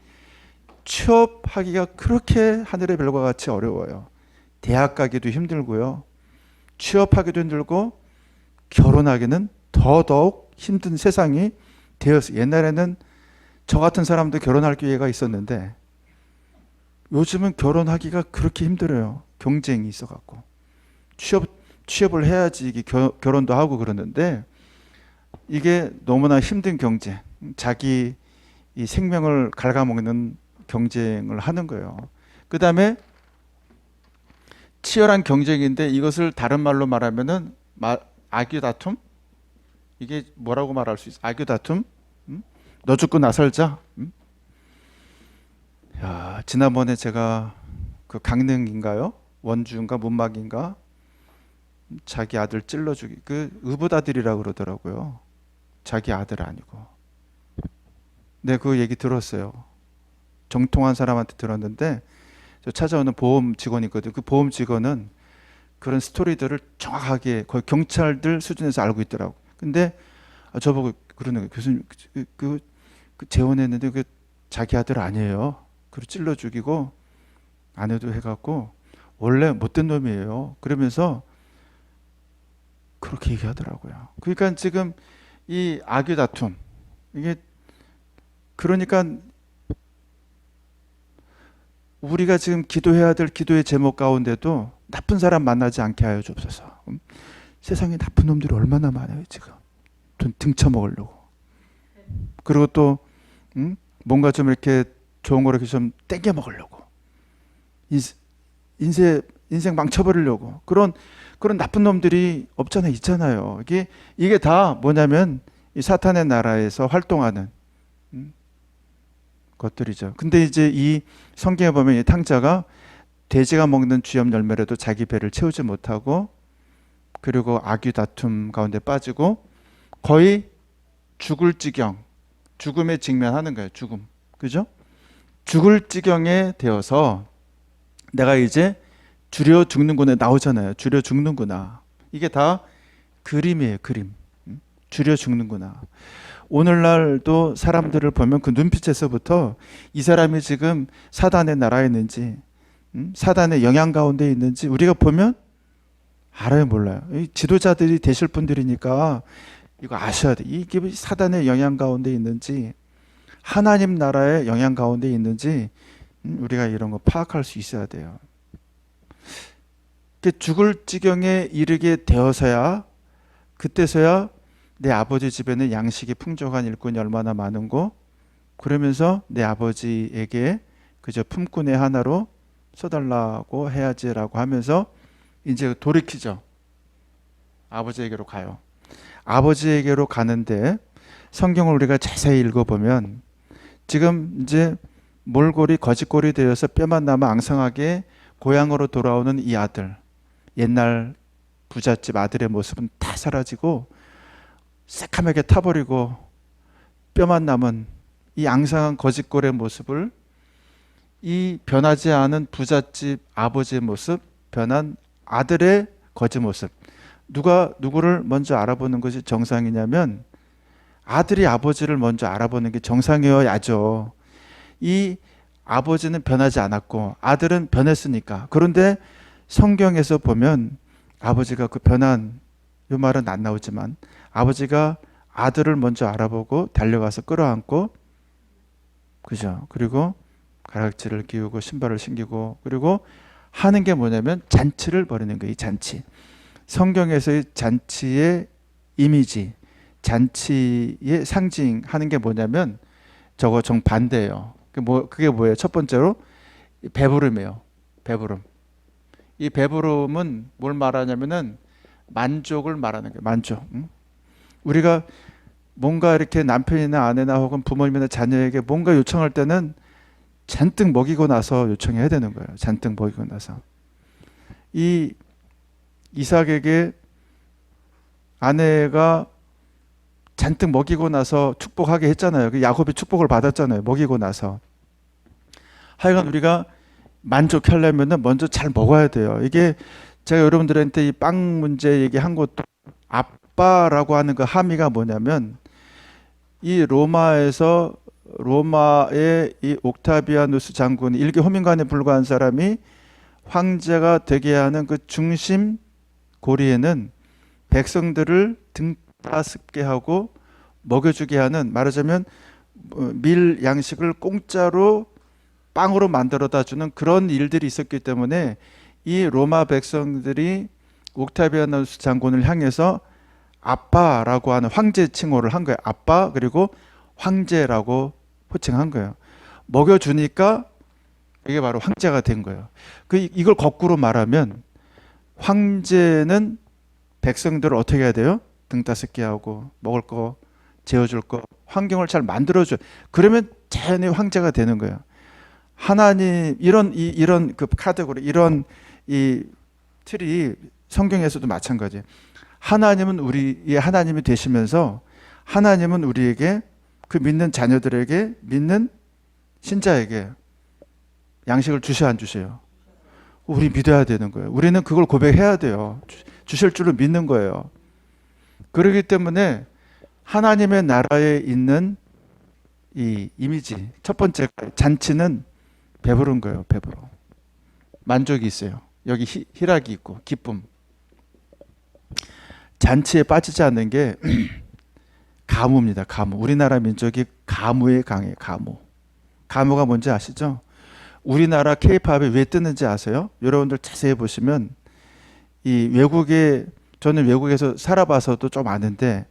취업하기가 그렇게 하늘의 별과 같이 어려워요. 대학 가기도 힘들고요. 취업하기도 힘들고 결혼하기는 더더욱 힘든 세상이 되었어요. 옛날에는 저 같은 사람도 결혼할 기회가 있었는데 요즘은 결혼하기가 그렇게 힘들어요. 경쟁이 있어갖고 취업을 해야지 이게 결혼도 하고 그러는데 이게 너무나 힘든 경쟁, 자기 이 생명을 갉아먹는 경쟁을 하는 거예요. 그 다음에 치열한 경쟁인데 이것을 다른 말로 말하면은 아규다툼? 이게 뭐라고 말할 수 있어? 아규다툼? 너 죽고 나 살자? 야, 지난번에 제가 그 강릉인가요? 원주인가 문막인가? 자기 아들 찔러 죽이 그 의붓아들이라 그러더라고요. 자기 아들 아니고. 네, 그 얘기 들었어요. 정통한 사람한테 들었는데 저 찾아오는 보험 직원이거든요. 그 보험 직원은 그런 스토리들을 정확하게 거의 경찰들 수준에서 알고 있더라고. 근데 저보고 그러는 거예요. 교수님, 그 재혼했는데 그 자기 아들 아니에요. 그리고 찔러 죽이고 아내도 해갖고 원래 못된 놈이에요. 그러면서 그렇게 얘기하더라고요. 그러니까 지금 이 악의 다툼 이게 그러니까 우리가 지금 기도해야 될 기도의 제목 가운데도 나쁜 사람 만나지 않게 하여 주옵소서. 세상에 나쁜 놈들이 얼마나 많아요 지금. 돈 등쳐먹으려고. 그리고 또 뭔가 좀 이렇게 좋은 거 이렇게 좀 땡겨 먹으려고. 인생 망쳐버리려고. 그런 나쁜 놈들이 없잖아 있잖아요. 이게 다 뭐냐면 이 사탄의 나라에서 활동하는 것들이죠. 근데 이제 이 성경에 보면 이 탕자가 돼지가 먹는 쥐염 열매라도 자기 배를 채우지 못하고 그리고 악의 다툼 가운데 빠지고 거의 죽을 지경, 죽음에 직면하는 거예요. 죽음. 그죠? 죽을 지경에 되어서 내가 이제 주려 죽는구나 나오잖아요. 주려 죽는구나. 이게 다 그림이에요. 그림. 주려 죽는구나. 오늘날도 사람들을 보면 그 눈빛에서부터 이 사람이 지금 사단의 나라에 있는지 사단의 영향 가운데 있는지 우리가 보면 알아요 몰라요. 이 지도자들이 되실 분들이니까 이거 아셔야 돼. 이게 사단의 영향 가운데 있는지 하나님 나라의 영향 가운데 있는지 우리가 이런 거 파악할 수 있어야 돼요. 죽을 지경에 이르게 되어서야 그때서야 내 아버지 집에는 양식이 풍족한 일꾼이 얼마나 많은고 그러면서 내 아버지에게 그저 품꾼의 하나로 써달라고 해야지라고 하면서 이제 돌이키죠. 아버지에게로 가요. 아버지에게로 가는데 성경을 우리가 자세히 읽어보면 지금 이제 몰골이 거짓골이 되어서 뼈만 남아 앙상하게 고향으로 돌아오는 이 아들, 옛날 부잣집 아들의 모습은 다 사라지고 새카맣게 타버리고 뼈만 남은 이 앙상한 거짓골의 모습을 이 변하지 않은 부잣집 아버지의 모습, 변한 아들의 거짓 모습. 누가 누구를 먼저 알아보는 것이 정상이냐면 아들이 아버지를 먼저 알아보는 게 정상이어야죠. 이 아버지는 변하지 않았고 아들은 변했으니까. 그런데 성경에서 보면 아버지가 그 변한 이 말은 안 나오지만 아버지가 아들을 먼저 알아보고 달려가서 끌어안고 그죠. 그리고 가락지를 끼우고 신발을 신기고 그리고 하는 게 뭐냐면 잔치를 벌이는 거예요. 이 잔치. 성경에서의 잔치의 이미지, 잔치의 상징하는 게 뭐냐면 저거 정반대예요. 그게 뭐예요? 첫 번째로 배부름이에요. 배부름. 이 배부름은 뭘 말하냐면은 만족을 말하는 거예요. 만족. 우리가 뭔가 이렇게 남편이나 아내나 혹은 부모님이나 자녀에게 뭔가 요청할 때는 잔뜩 먹이고 나서 요청해야 되는 거예요. 잔뜩 먹이고 나서. 이 이삭에게 아내가 잔뜩 먹이고 나서 축복하게 했잖아요. 그 야곱이 축복을 받았잖아요. 먹이고 나서. 하여간 우리가 만족하려면 먼저 잘 먹어야 돼요. 이게 제가 여러분들한테 이 빵 문제 얘기한 것도 아빠라고 하는 그 함의가 뭐냐면 이 로마의 이 옥타비아누스 장군 일개 호민관에 불과한 사람이 황제가 되게 하는 그 중심 고리에는 백성들을 등따습게 하고 먹여주게 하는 말하자면 밀 양식을 공짜로 빵으로 만들어다 주는 그런 일들이 있었기 때문에 이 로마 백성들이 옥타비아누스 장군을 향해서 아빠라고 하는 황제 칭호를 한 거예요. 아빠 그리고 황제라고 호칭한 거예요. 먹여주니까 이게 바로 황제가 된 거예요. 이걸 거꾸로 말하면 황제는 백성들을 어떻게 해야 돼요? 등 따숩게 하고 먹을 거 재워줄 거 환경을 잘 만들어줘. 그러면 자연히 황제가 되는 거예요. 하나님 이런 그 카테고리 이런 이 틀이 성경에서도 마찬가지예요. 하나님은 우리의 하나님이 되시면서 하나님은 우리에게 그 믿는 자녀들에게 믿는 신자에게 양식을 주셔 안 주세요? 우리 믿어야 되는 거예요. 우리는 그걸 고백해야 돼요. 주실 줄을 믿는 거예요. 그렇기 때문에 하나님의 나라에 있는 이 이미지 첫 번째 잔치는 배부른 거예요. 배부러 만족이 있어요. 여기 희락이 있고 기쁨. 잔치에 빠지지 않는 게 가무입니다. 가무. 우리나라 민족이 가무에 강해요. 가무. 가무가 뭔지 아시죠? 우리나라 K-팝이 왜 뜨는지 아세요? 여러분들 자세히 보시면 이 외국에 저는 외국에서 살아봐서도 좀 아는데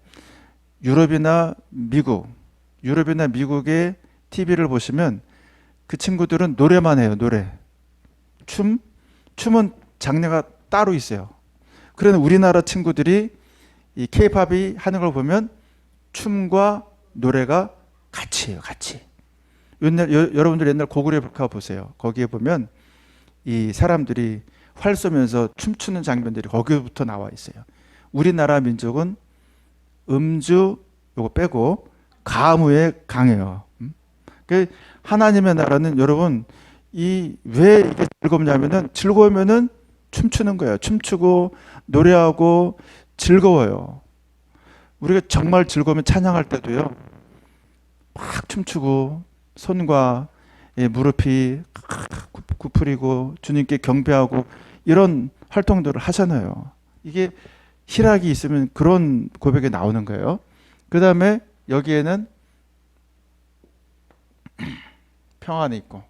유럽이나 미국의 TV를 보시면 그 친구들은 노래만 해요. 노래. 춤은 장르가 따로 있어요. 그러나 우리나라 친구들이 이 K-팝이 하는 걸 보면 춤과 노래가 같이 해요. 같이. 여러분들 옛날 고구려 북화 보세요. 거기에 보면 이 사람들이 활 쏘면서 춤추는 장면들이 거기부터 나와 있어요. 우리나라 민족은 음주 요거 빼고 가무에 강해요. 그 하나님의 나라는 여러분 왜 이게 즐겁냐면은 즐거우면은 춤추는 거예요. 춤추고 노래하고 즐거워요. 우리가 정말 즐거우면 찬양할 때도요. 막 춤추고 손과 무릎이 구부리고 주님께 경배하고 이런 활동들을 하잖아요. 이게 희락이 있으면 그런 고백이 나오는 거예요. 그 다음에 여기에는 평안이 있고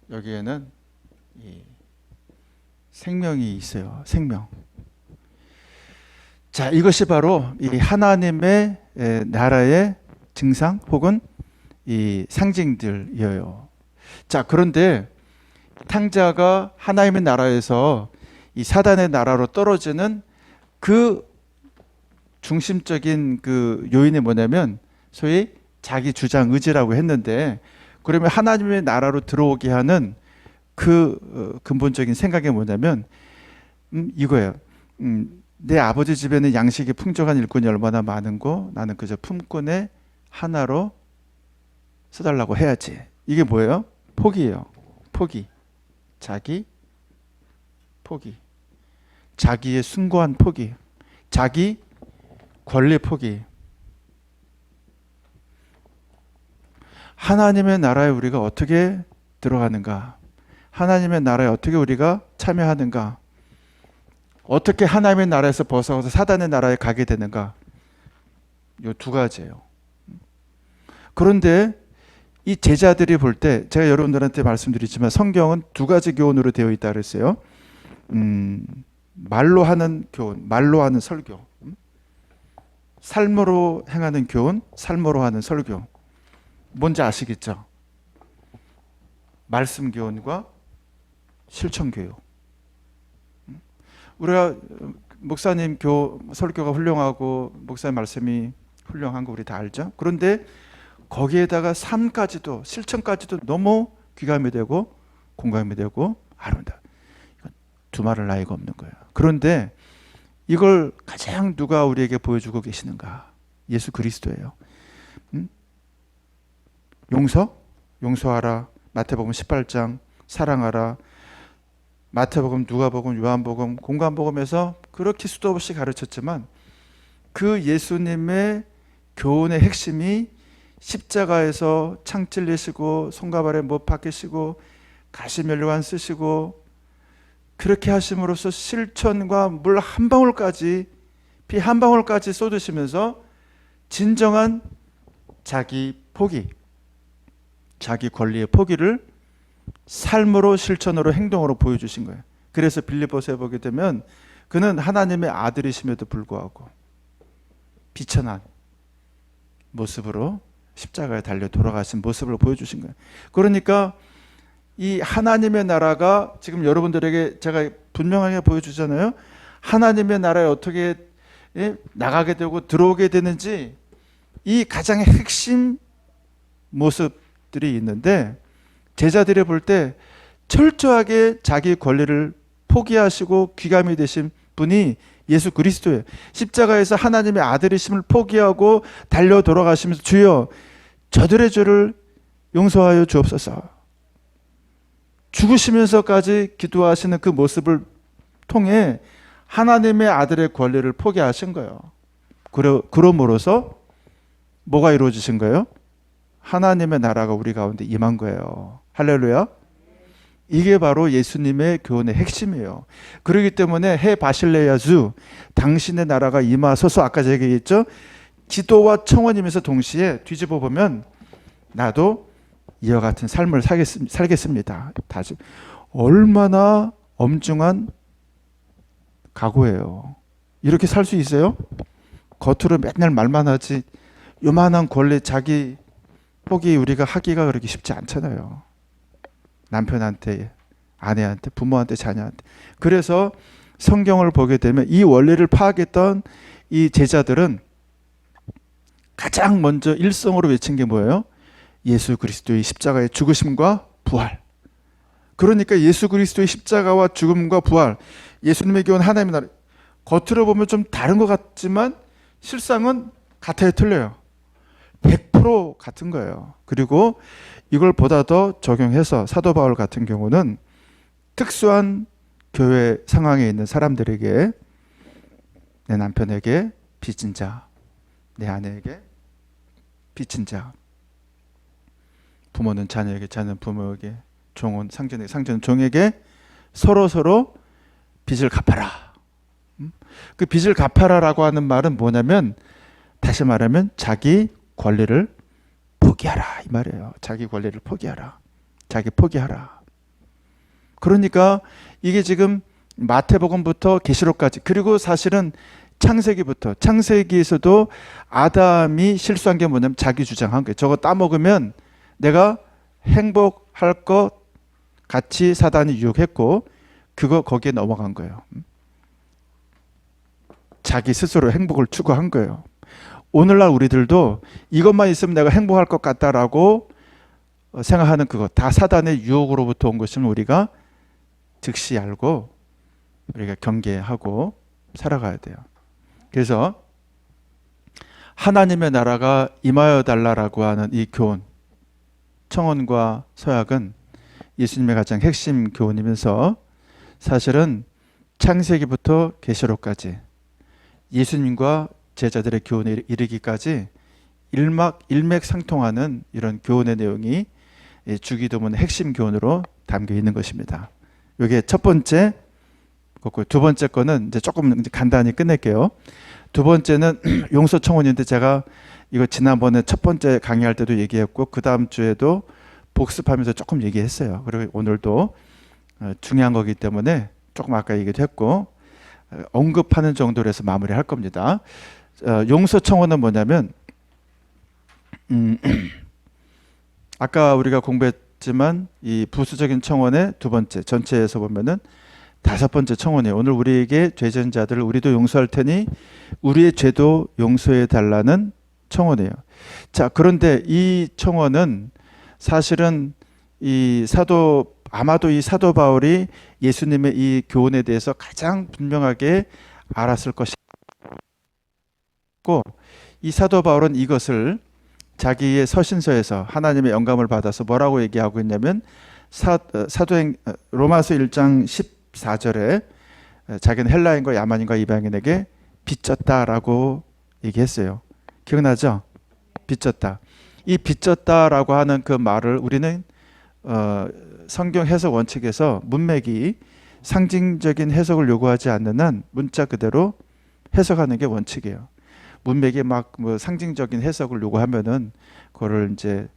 여기에는 이 생명이 있어요. 생명. 자, 이것이 바로 이 하나님의 나라의 증상 혹은 이 상징들이에요. 자, 그런데 탕자가 하나님의 나라에서 이 사단의 나라로 떨어지는 그 중심적인 그 요인이 뭐냐면 소위 자기 주장 의지라고 했는데 그러면 하나님의 나라로 들어오게 하는 그 근본적인 생각이 뭐냐면 이거예요. 내 아버지 집에는 양식이 풍족한 일꾼이 얼마나 많은고 나는 그저 품꾼의 하나로 써달라고 해야지. 이게 뭐예요? 포기예요. 포기. 자기 포기. 자기의 숭고한 포기. 자기 권리 포기. 하나님의 나라에 우리가 어떻게 들어가는가? 하나님의 나라에 어떻게 우리가 참여하는가? 어떻게 하나님의 나라에서 벗어나서 사단의 나라에 가게 되는가? 이 두 가지예요. 그런데 이 제자들이 볼 때 제가 여러분들한테 말씀드리지만 성경은 두 가지 교훈으로 되어 있다 그랬어요. 말로 하는 교훈, 말로 하는 설교. 삶으로 행하는 교훈, 삶으로 하는 설교. 뭔지 아시겠죠? 말씀 교훈과 실천 교육. 우리가 목사님 설교가 훌륭하고 목사님 말씀이 훌륭한 거 우리 다 알죠? 그런데 거기에다가 삶까지도 실천까지도 너무 귀감이 되고 공감이 되고 아름다워. 두말할 나위가 없는 거예요. 그런데 이걸 가장 누가 우리에게 보여주고 계시는가? 예수 그리스도예요. 용서하라. 마태복음 18장 사랑하라. 마태복음, 누가복음, 요한복음, 공관복음에서 그렇게 수도 없이 가르쳤지만 그 예수님의 교훈의 핵심이 십자가에서 창 찔리시고 손가발에 못 박히시고 가시면류관 쓰시고 그렇게 하심으로써 실천과 물 한 방울까지 피 한 방울까지 쏟으시면서 진정한 자기 포기, 자기 권리의 포기를 삶으로 실천으로 행동으로 보여주신 거예요. 그래서 빌립보서에 보게 되면 그는 하나님의 아들이심에도 불구하고 비천한 모습으로 십자가에 달려 돌아가신 모습을 보여주신 거예요. 그러니까 이 하나님의 나라가 지금 여러분들에게 제가 분명하게 보여주잖아요. 하나님의 나라에 어떻게 나가게 되고 들어오게 되는지 이 가장 핵심 모습들이 있는데, 제자들이 볼 때 철저하게 자기 권리를 포기하시고 귀감이 되신 분이 예수 그리스도예요. 십자가에서 하나님의 아들이심을 포기하고 달려 돌아가시면서 주여 저들의 죄를 용서하여 주옵소서, 죽으시면서까지 기도하시는 그 모습을 통해 하나님의 아들의 권리를 포기하신 거예요. 그러므로서 뭐가 이루어지신 거예요? 하나님의 나라가 우리 가운데 임한 거예요. 할렐루야. 이게 바로 예수님의 교훈의 핵심이에요. 그렇기 때문에 해 바실레야주, 당신의 나라가 임하소서, 아까 제가 얘기했죠. 기도와 청원이면서 동시에 뒤집어 보면 나도 이와 같은 삶을 살겠습니다. 다시 얼마나 엄중한 각오예요. 이렇게 살 수 있어요? 겉으로 맨날 말만 하지 요만한 권리 자기 포기 우리가 하기가 그렇게 쉽지 않잖아요. 남편한테, 아내한테, 부모한테, 자녀한테. 그래서 성경을 보게 되면 이 원리를 파악했던 이 제자들은 가장 먼저 일성으로 외친 게 뭐예요? 예수 그리스도의 십자가의 죽으심과 부활. 그러니까 예수 그리스도의 십자가와 죽음과 부활, 예수님의 교훈 하나님의 나라, 겉으로 보면 좀 다른 것 같지만 실상은 같아요, 틀려요? 100% 같은 거예요. 그리고 이걸 보다 더 적용해서 사도 바울 같은 경우는 특수한 교회 상황에 있는 사람들에게, 내 남편에게 빚진 자, 내 아내에게 빚진 자, 부모는 자녀에게, 자녀는 부모에게, 종은 상전에게, 상전은 종에게 서로 빚을 갚아라. 그 빚을 갚아라라고 하는 말은 뭐냐면, 다시 말하면 자기 권리를 포기하라 이 말이에요. 자기 권리를 포기하라. 자기 포기하라. 그러니까 이게 지금 마태복음부터 계시록까지, 그리고 사실은 창세기부터, 창세기에서도 아담이 실수한 게 뭐냐면 자기 주장한 거예요. 저거 따먹으면 내가 행복할 것 같이 사단이 유혹했고 거기에 넘어간 거예요. 자기 스스로 행복을 추구한 거예요. 오늘날 우리들도 이것만 있으면 내가 행복할 것 같다라고 생각하는 그것, 다 사단의 유혹으로부터 온 것임을 우리가 즉시 알고 우리가 경계하고 살아가야 돼요. 그래서 하나님의 나라가 임하여 달라라고 하는 이 교훈, 청원과 서약은 예수님의 가장 핵심 교훈이면서 사실은 창세기부터 계시록까지 예수님과 제자들의 교훈에 이르기까지 일맥상통하는 이런 교훈의 내용이 주기도문의 핵심 교훈으로 담겨 있는 것입니다. 이게 첫 번째 거고, 두 번째 거는 이제 조금 간단히 끝낼게요. 두 번째는 용서 청원인데, 제가 이거 지난번에 첫 번째 강의할 때도 얘기했고 그 다음 주에도 복습하면서 조금 얘기했어요. 그리고 오늘도 중요한 거기 때문에 조금 아까 얘기도 했고 언급하는 정도로 해서 마무리할 겁니다. 용서 청원은 뭐냐면 아까 우리가 공부했지만 이 부수적인 청원의 두 번째, 전체에서 보면은 다섯 번째 청원이에요. 오늘 우리에게 죄진 자들을 우리도 용서할 테니 우리의 죄도 용서해 달라는 청원이에요. 자, 그런데 이 청원은 사실은 아마도 이 사도 바울이 예수님의 이 교훈에 대해서 가장 분명하게 알았을 것이고, 이 사도 바울은 이것을 자기의 서신서에서 하나님의 영감을 받아서 뭐라고 얘기하고 있냐면, 로마서 1장 14절에 자기는 헬라인과 야만인과 이방인에게 빚졌다라고 얘기했어요. 기억나죠? 빚졌다. 이 빚졌다라고 하는 그 말을 우리는 성경 해석 원칙에서 문맥이 상징적인 해석을 요구하지 않는 한 문자 그대로 해석하는 게 원칙이에요. 문맥이 막 뭐 상징적인 해석을 요구하면은 그거를 이제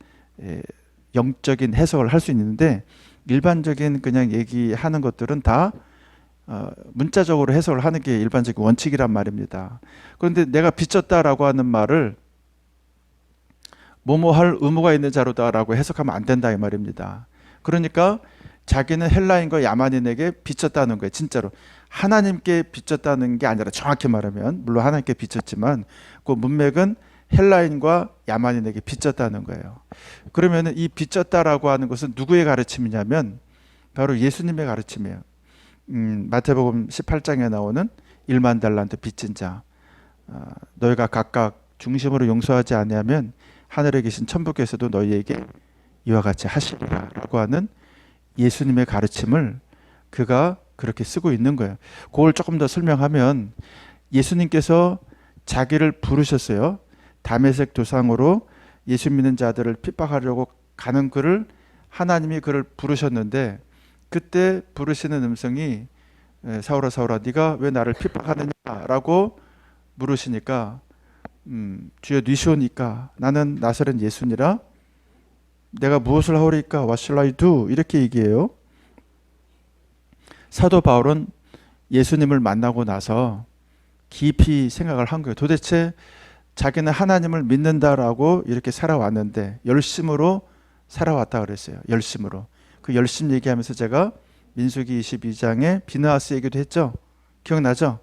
영적인 해석을 할 수 있는데, 일반적인 그냥 얘기하는 것들은 다 문자적으로 해석을 하는 게 일반적인 원칙이란 말입니다. 그런데 내가 빚졌다라고 하는 말을 뭐뭐 할 의무가 있는 자로다라고 해석하면 안 된다 이 말입니다. 그러니까 자기는 헬라인과 야만인에게 빚졌다는 거예요. 진짜로 하나님께 빚졌다는 게 아니라, 정확히 말하면 물론 하나님께 빚졌지만 그 문맥은 헬라인과 야만인에게 빚졌다는 거예요. 그러면은 이 빚졌다라고 하는 것은 누구의 가르침이냐면 바로 예수님의 가르침이에요. 마태복음 18장에 나오는 1만 달란트 빚진 자, 너희가 각각 중심으로 용서하지 아니하면 하늘에 계신 천부께서도 너희에게 이와 같이 하시리라 라고 하는 예수님의 가르침을 그가 그렇게 쓰고 있는 거예요. 그걸 조금 더 설명하면 예수님께서 자기를 부르셨어요. 다메섹 도상으로 예수 믿는 자들을 핍박하려고 가는 그를 하나님이 그를 부르셨는데, 그때 부르시는 음성이 사울아 사울아 네가 왜 나를 핍박하느냐라고 물으시니까 주여 니시오니까 나는 나사렛 예수니라 내가 무엇을 하오리까 what shall I do 이렇게 얘기해요. 사도 바울은 예수님을 만나고 나서 깊이 생각을 한 거예요. 도대체 자기는 하나님을 믿는다라고 이렇게 살아왔는데 열심으로 살아왔다 그랬어요. 열심으로. 그 열심 얘기하면서 제가 민수기 22장에 비느하스 얘기도 했죠. 기억나죠?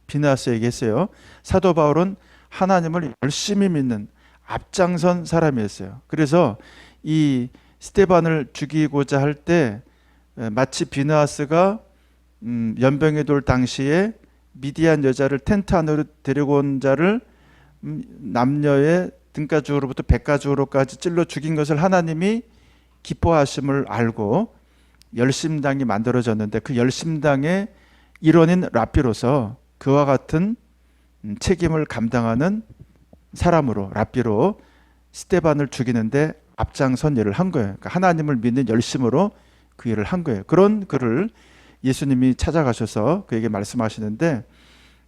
비느하스 얘기했어요. 사도 바울은 하나님을 열심히 믿는 앞장선 사람이었어요. 그래서 이 스데반을 죽이고자 할 때 마치 비느하스가 연병의 돌 당시에 미디안 여자를 텐트 안으로 데리고 온 자를 남녀의 등가죽으로부터 백가죽으로까지 찔러 죽인 것을 하나님이 기뻐하심을 알고 열심당이 만들어졌는데, 그 열심당의 일원인 랍비로서 그와 같은 책임을 감당하는 사람으로 랍비로 스데반을 죽이는데 앞장선 일을 한 거예요. 그러니까 하나님을 믿는 열심으로 그 일을 한 거예요. 그런 그를 예수님이 찾아가셔서 그에게 말씀하시는데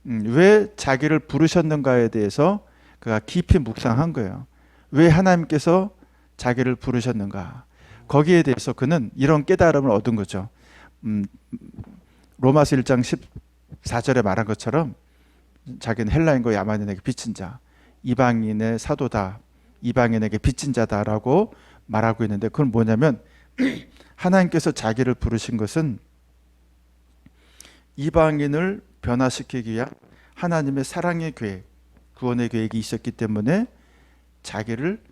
왜 자기를 부르셨는가에 대해서 그가 깊이 묵상한 거예요. 왜 하나님께서 자기를 부르셨는가. 거기에 대해서 그는 이런 깨달음을 얻은 거죠. 로마서 1장 14절에 말한 것처럼 자기는 헬라인과 야만인에게 빚진 자, 이방인의 사도다, 이방인에게 빚진 자다라고 말하고 있는데, 그건 뭐냐면 하나님께서 자기를 부르신 것은 이방인을 변화시키기 위한 하나님의 사랑의 계획, 구원의 계획이 있었기 때문에 자기를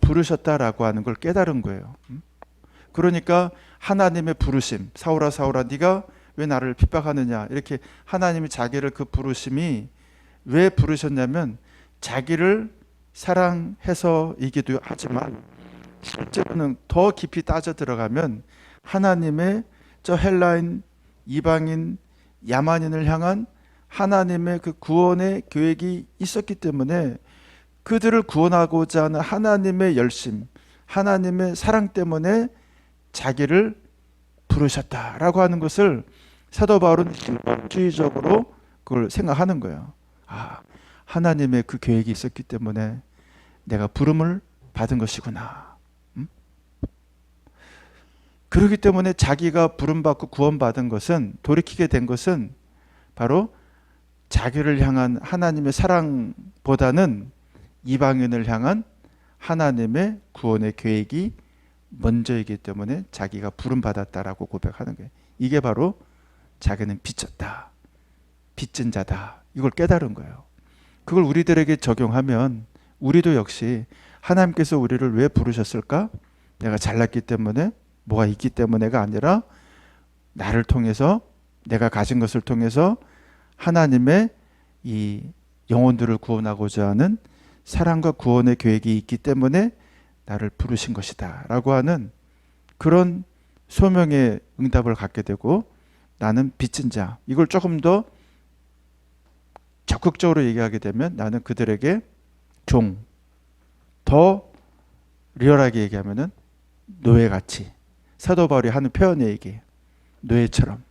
부르셨다라고 하는 걸 깨달은 거예요. 그러니까 하나님의 부르심, 사울아 사울아 네가 왜 나를 핍박하느냐, 이렇게 하나님이 자기를 그 부르심이 왜 부르셨냐면 자기를 사랑해서이기도 하지만 실제로는 더 깊이 따져 들어가면 하나님의 저 헬라인, 이방인, 야만인을 향한 하나님의 그 구원의 계획이 있었기 때문에 그들을 구원하고자 하는 하나님의 열심, 하나님의 사랑 때문에 자기를 부르셨다라고 하는 것을 사도 바울은 신학주의적으로 그걸 생각하는 거예요. 하나님의 그 계획이 있었기 때문에 내가 부름을 받은 것이구나. 그렇기 때문에 자기가 부름받고 구원받은 것은, 돌이키게 된 것은 바로 자기를 향한 하나님의 사랑보다는 이방인을 향한 하나님의 구원의 계획이 먼저이기 때문에 자기가 부름받았다라고 고백하는 거예요. 이게 바로 자기는 빚졌다, 빚진 자다, 이걸 깨달은 거예요. 그걸 우리들에게 적용하면 우리도 역시 하나님께서 우리를 왜 부르셨을까? 내가 잘났기 때문에, 뭐가 있기 때문에가 아니라 나를 통해서, 내가 가진 것을 통해서 하나님의 이 영혼들을 구원하고자 하는 사랑과 구원의 계획이 있기 때문에 나를 부르신 것이다 라고 하는 그런 소명의 응답을 갖게 되고, 나는 빚진 자, 이걸 조금 더 적극적으로 얘기하게 되면 나는 그들에게 종, 더 리얼하게 얘기하면은 노예같이, 사도 바울이 하는 표현의 얘기, 노예처럼.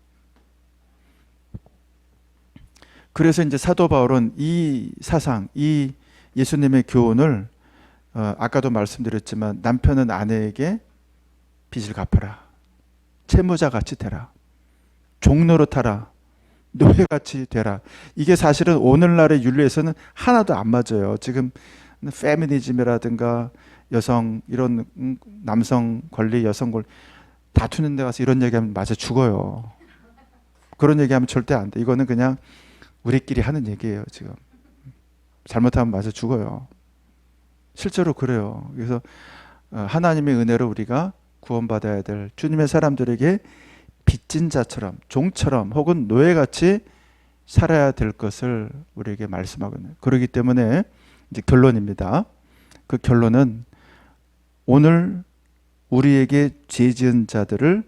그래서 이제 사도 바울은 이 사상, 이 예수님의 교훈을 아까도 말씀드렸지만 남편은 아내에게 빚을 갚아라, 채무자 같이 되라, 종노릇하라. 노예같이 되라. 이게 사실은 오늘날의 윤리에서는 하나도 안 맞아요. 지금 페미니즘이라든가 여성 이런 남성 권리, 여성 권리 다투는 데 가서 이런 얘기하면 맞아 죽어요. 그런 얘기하면 절대 안 돼. 이거는 그냥 우리끼리 하는 얘기예요. 지금 잘못하면 맞아 죽어요. 실제로 그래요. 그래서 하나님의 은혜로 우리가 구원받아야 될 주님의 사람들에게 빚진 자처럼, 종처럼 혹은 노예같이 살아야 될 것을 우리에게 말씀하고 있는. 그렇기 때문에 이제 결론입니다. 그 결론은 오늘 우리에게 죄 지은 자들을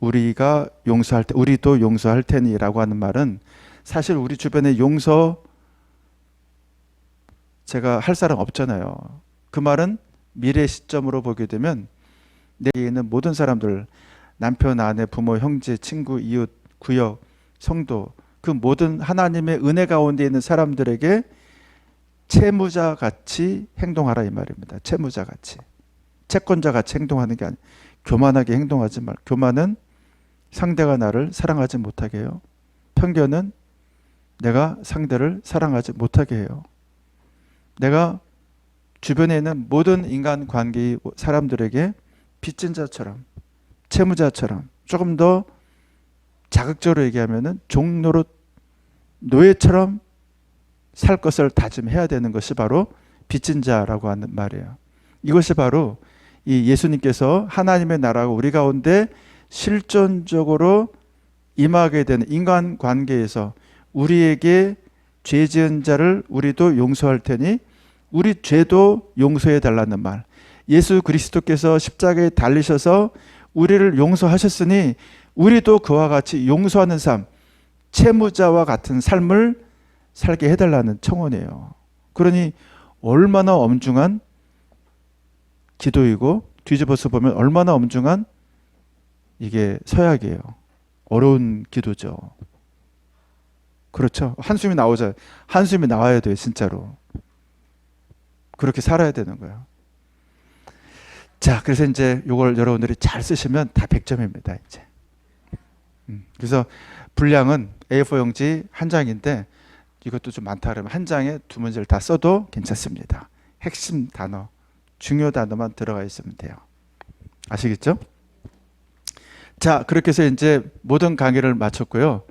우리가 용서할 때 우리도 용서할 테니라고 하는 말은 사실 우리 주변에 용서 제가 할 사람 없잖아요. 그 말은 미래 시점으로 보게 되면 내게 있는 모든 사람들, 남편, 아내, 부모, 형제, 친구, 이웃, 구역, 성도, 그 모든 하나님의 은혜 가운데 있는 사람들에게 채무자 같이 행동하라 이 말입니다. 채무자 같이. 채권자 같이 행동하는 게 아니에요. 교만하게 행동하지 말. 교만은 상대가 나를 사랑하지 못하게 해요. 편견은 내가 상대를 사랑하지 못하게 해요. 내가 주변에 있는 모든 인간 관계 사람들에게 빚진 자처럼, 채무자처럼, 조금 더 자극적으로 얘기하면은 종노릇 노예처럼 살 것을 다짐해야 되는 것이 바로 빚진 자라고 하는 말이에요. 이것이 바로 이 예수님께서 하나님의 나라가 우리 가운데 실존적으로 임하게 되는 인간 관계에서 우리에게 죄 지은 자를 우리도 용서할 테니 우리 죄도 용서해 달라는 말. 예수 그리스도께서 십자가에 달리셔서 우리를 용서하셨으니 우리도 그와 같이 용서하는 삶, 채무자와 같은 삶을 살게 해달라는 청원이에요. 그러니 얼마나 엄중한 기도이고 뒤집어서 보면 얼마나 엄중한 이게 서약이에요. 어려운 기도죠. 그렇죠. 한숨이 나오죠. 한숨이 나와야 돼요. 진짜로. 그렇게 살아야 되는 거예요. 자, 그래서 이제 이걸 여러분들이 잘 쓰시면 다 100점입니다. 이제. 그래서 분량은 A4 용지 한 장인데 이것도 좀 많다 그러면 한 장에 두 문제를 다 써도 괜찮습니다. 핵심 단어, 중요 단어만 들어가 있으면 돼요. 아시겠죠? 자, 그렇게 해서 이제 모든 강의를 마쳤고요.